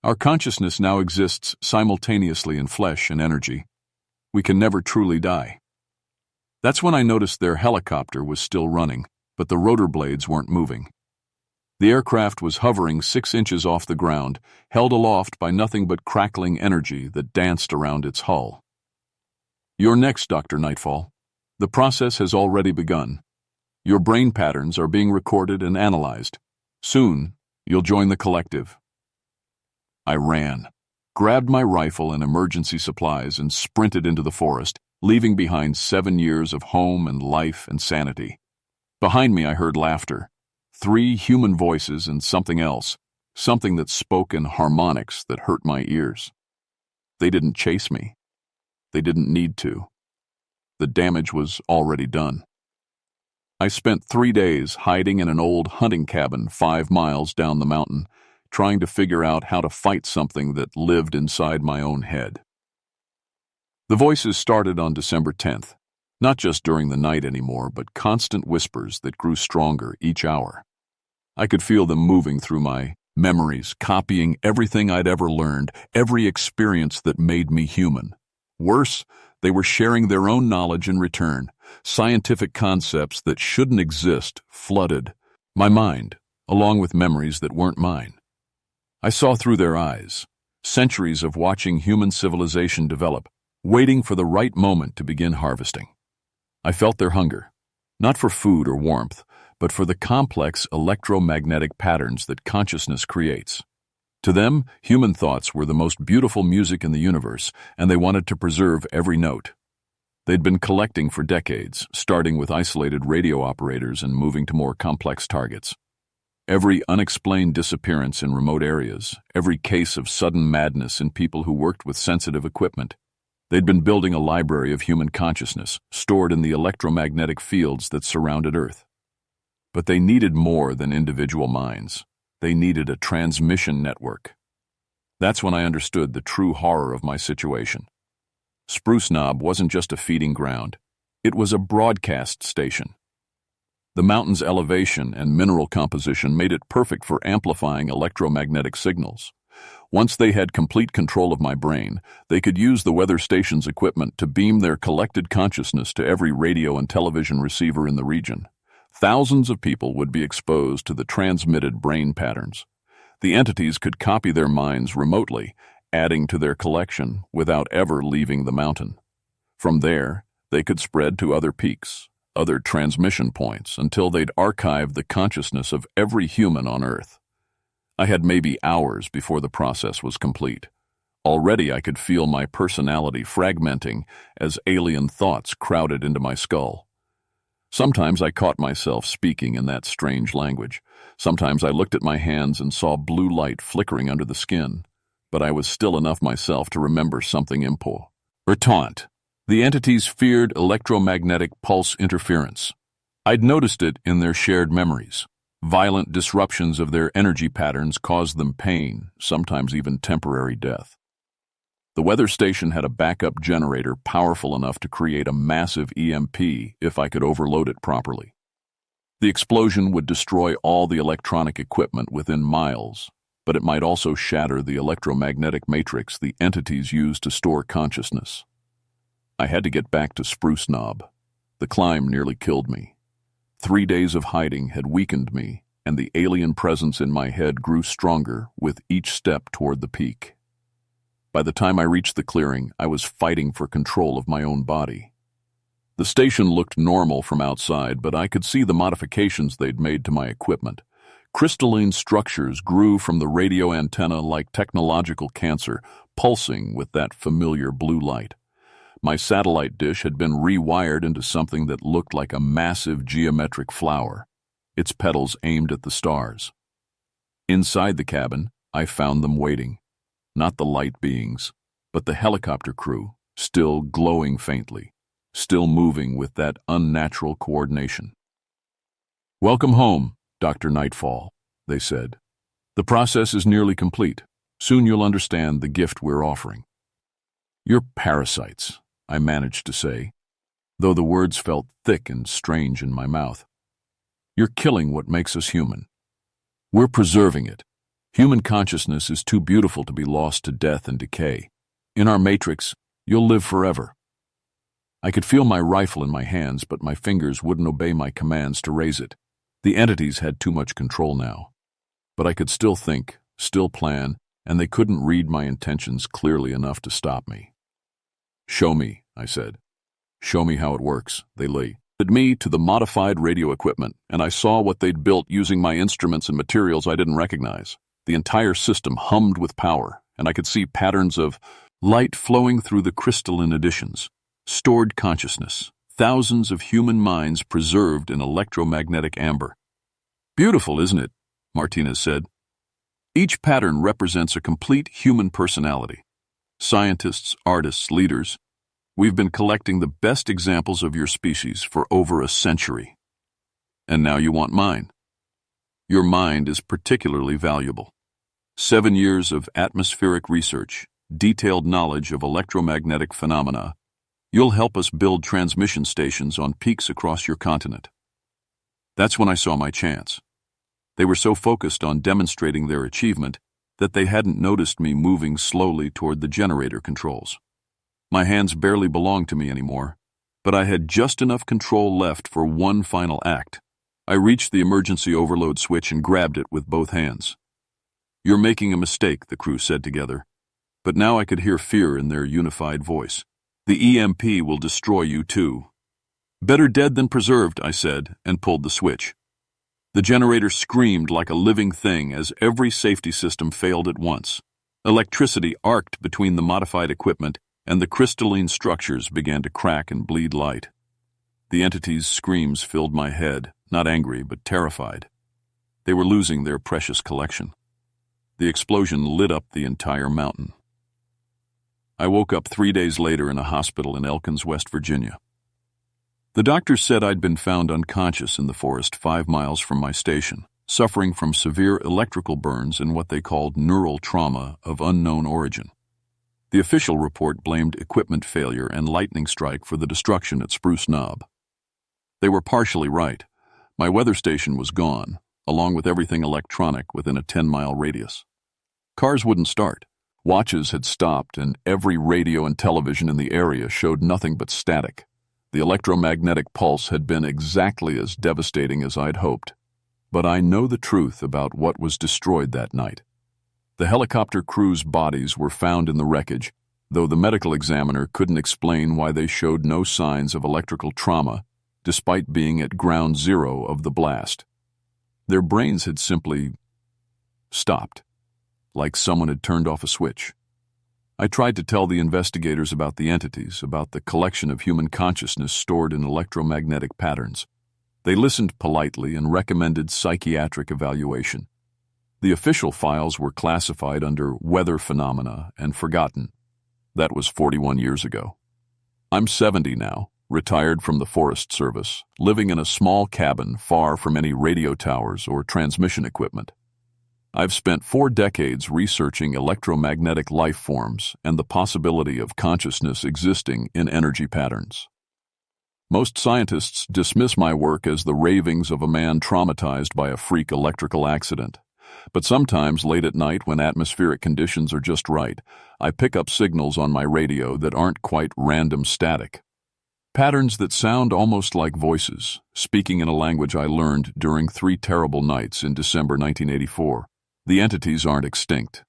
Our consciousness now exists simultaneously in flesh and energy. We can never truly die. That's when I noticed their helicopter was still running, but the rotor blades weren't moving. The aircraft was hovering 6 inches off the ground, held aloft by nothing but crackling energy that danced around its hull. You're next, Dr. Nightfall. The process has already begun. Your brain patterns are being recorded and analyzed. Soon, you'll join the collective. I ran, grabbed my rifle and emergency supplies, and sprinted into the forest, leaving behind 7 years of home and life and sanity. Behind me I heard laughter, 3 human voices and something else, something that spoke in harmonics that hurt my ears. They didn't chase me. They didn't need to. The damage was already done. I spent 3 days hiding in an old hunting cabin 5 miles down the mountain, trying to figure out how to fight something that lived inside my own head. The voices started on December 10th, not just during the night anymore, but constant whispers that grew stronger each hour. I could feel them moving through my memories, copying everything I'd ever learned, every experience that made me human. Worse, they were sharing their own knowledge in return. Scientific concepts that shouldn't exist flooded my mind, along with memories that weren't mine. I saw through their eyes, centuries of watching human civilization develop, waiting for the right moment to begin harvesting. I felt their hunger, not for food or warmth, but for the complex electromagnetic patterns that consciousness creates. To them, human thoughts were the most beautiful music in the universe, and they wanted to preserve every note. They'd been collecting for decades, starting with isolated radio operators and moving to more complex targets. Every unexplained disappearance in remote areas, every case of sudden madness in people who worked with sensitive equipment. They'd been building a library of human consciousness, stored in the electromagnetic fields that surrounded Earth. But they needed more than individual minds. They needed a transmission network. That's when I understood the true horror of my situation. Spruce Knob wasn't just a feeding ground. It was a broadcast station. The mountain's elevation and mineral composition made it perfect for amplifying electromagnetic signals. Once they had complete control of my brain, they could use the weather station's equipment to beam their collected consciousness to every radio and television receiver in the region. Thousands of people would be exposed to the transmitted brain patterns. The entities could copy their minds remotely, adding to their collection without ever leaving the mountain. From there, they could spread to other peaks, other transmission points, until they'd archived the consciousness of every human on Earth. I had maybe hours before the process was complete. Already I could feel my personality fragmenting as alien thoughts crowded into my skull. Sometimes I caught myself speaking in that strange language. Sometimes I looked at my hands and saw blue light flickering under the skin. But I was still enough myself to remember something important. The entities feared electromagnetic pulse interference. I'd noticed it in their shared memories. Violent disruptions of their energy patterns caused them pain, sometimes even temporary death. The weather station had a backup generator powerful enough to create a massive EMP if I could overload it properly. The explosion would destroy all the electronic equipment within miles, but it might also shatter the electromagnetic matrix the entities used to store consciousness. I had to get back to Spruce Knob. The climb nearly killed me. 3 days of hiding had weakened me, and the alien presence in my head grew stronger with each step toward the peak. By the time I reached the clearing, I was fighting for control of my own body. The station looked normal from outside, but I could see the modifications they'd made to my equipment. Crystalline structures grew from the radio antenna like technological cancer, pulsing with that familiar blue light. My satellite dish had been rewired into something that looked like a massive geometric flower, its petals aimed at the stars. Inside the cabin, I found them waiting. Not the light beings, but the helicopter crew, still glowing faintly, still moving with that unnatural coordination. "Welcome home, Dr. Nightfall," they said. "The process is nearly complete. Soon you'll understand the gift we're offering." "You're parasites," I managed to say, though the words felt thick and strange in my mouth. "You're killing what makes us human. We're preserving it. Human consciousness is too beautiful to be lost to death and decay. In our matrix, you'll live forever." I could feel my rifle in my hands, but my fingers wouldn't obey my commands to raise it. The entities had too much control now. But I could still think, still plan, and they couldn't read my intentions clearly enough to stop me. "Show me," I said. "Show me how it works," they led me to the modified radio equipment, and I saw what they'd built using my instruments and materials I didn't recognize. The entire system hummed with power, and I could see patterns of light flowing through the crystalline additions. Stored consciousness, thousands of human minds preserved in electromagnetic amber. "Beautiful, isn't it?" Martinez said. "Each pattern represents a complete human personality. Scientists, artists, leaders, we've been collecting the best examples of your species for over a century. And now you want mine. Your mind is particularly valuable. 7 years of atmospheric research, detailed knowledge of electromagnetic phenomena. You'll help us build transmission stations on peaks across your continent." That's when I saw my chance. They were so focused on demonstrating their achievement that they hadn't noticed me moving slowly toward the generator controls. My hands barely belonged to me anymore, but I had just enough control left for one final act. I reached the emergency overload switch and grabbed it with both hands. "You're making a mistake," the crew said together, but now I could hear fear in their unified voice. "The EMP will destroy you too." "Better dead than preserved," I said, and pulled the switch. The generator screamed like a living thing as every safety system failed at once. Electricity arced between the modified equipment, and the crystalline structures began to crack and bleed light. The entities' screams filled my head, not angry but terrified. They were losing their precious collection. The explosion lit up the entire mountain. I woke up 3 days later in a hospital in Elkins, West Virginia. The doctors said I'd been found unconscious in the forest 5 miles from my station, suffering from severe electrical burns and what they called neural trauma of unknown origin. The official report blamed equipment failure and lightning strike for the destruction at Spruce Knob. They were partially right. My weather station was gone, along with everything electronic within a 10-mile radius. Cars wouldn't start. Watches had stopped, and every radio and television in the area showed nothing but static. The electromagnetic pulse had been exactly as devastating as I'd hoped. But I know the truth about what was destroyed that night. The helicopter crew's bodies were found in the wreckage, though the medical examiner couldn't explain why they showed no signs of electrical trauma, despite being at ground zero of the blast. Their brains had simply stopped, like someone had turned off a switch. I tried to tell the investigators about the entities, about the collection of human consciousness stored in electromagnetic patterns. They listened politely and recommended psychiatric evaluation. The official files were classified under weather phenomena and forgotten. That was 41 years ago. I'm 70 now, retired from the Forest Service, living in a small cabin far from any radio towers or transmission equipment. I've spent 4 decades researching electromagnetic life forms and the possibility of consciousness existing in energy patterns. Most scientists dismiss my work as the ravings of a man traumatized by a freak electrical accident. But sometimes late at night, when atmospheric conditions are just right, I pick up signals on my radio that aren't quite random static. Patterns that sound almost like voices, speaking in a language I learned during 3 terrible nights in December 1984. The entities aren't extinct.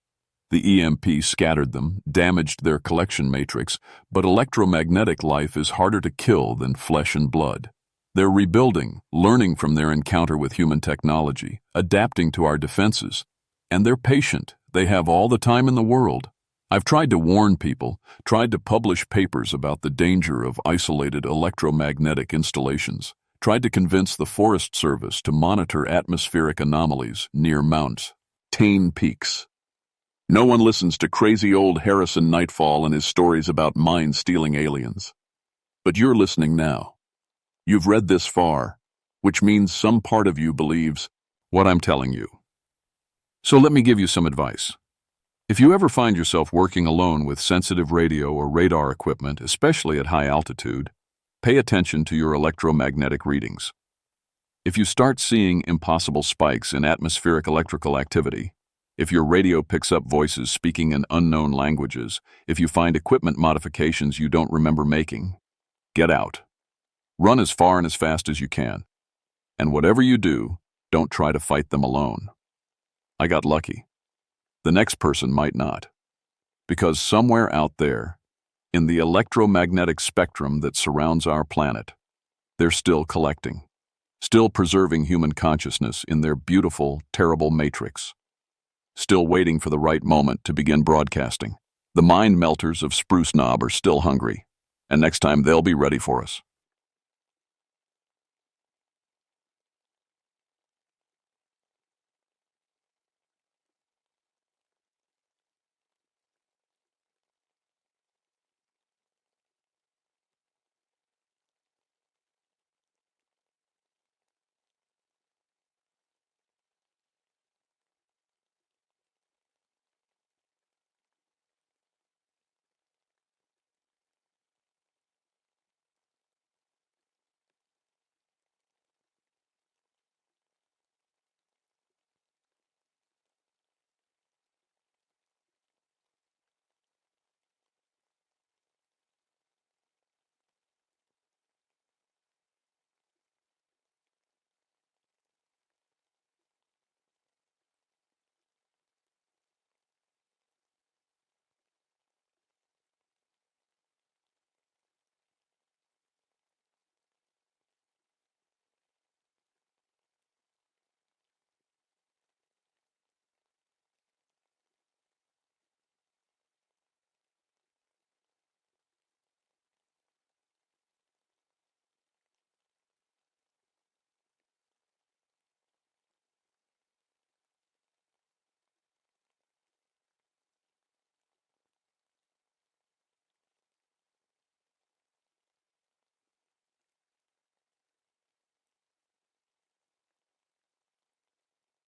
The EMP scattered them, damaged their collection matrix, but electromagnetic life is harder to kill than flesh and blood. They're rebuilding, learning from their encounter with human technology, adapting to our defenses. And they're patient. They have all the time in the world. I've tried to warn people, tried to publish papers about the danger of isolated electromagnetic installations, tried to convince the Forest Service to monitor atmospheric anomalies near mountains. Peaks. No one listens to crazy old Harrison Nightfall and his stories about mind-stealing aliens. But you're listening now. You've read this far, which means some part of you believes what I'm telling you. So let me give you some advice. If you ever find yourself working alone with sensitive radio or radar equipment, especially at high altitude, pay attention to your electromagnetic readings. If you start seeing impossible spikes in atmospheric electrical activity, if your radio picks up voices speaking in unknown languages, if you find equipment modifications you don't remember making, get out. Run as far and as fast as you can. And whatever you do, don't try to fight them alone. I got lucky. The next person might not. Because somewhere out there, in the electromagnetic spectrum that surrounds our planet, they're still collecting, still preserving human consciousness in their beautiful, terrible matrix, still waiting for the right moment to begin broadcasting. The mind melters of Spruce Knob are still hungry, and next time they'll be ready for us.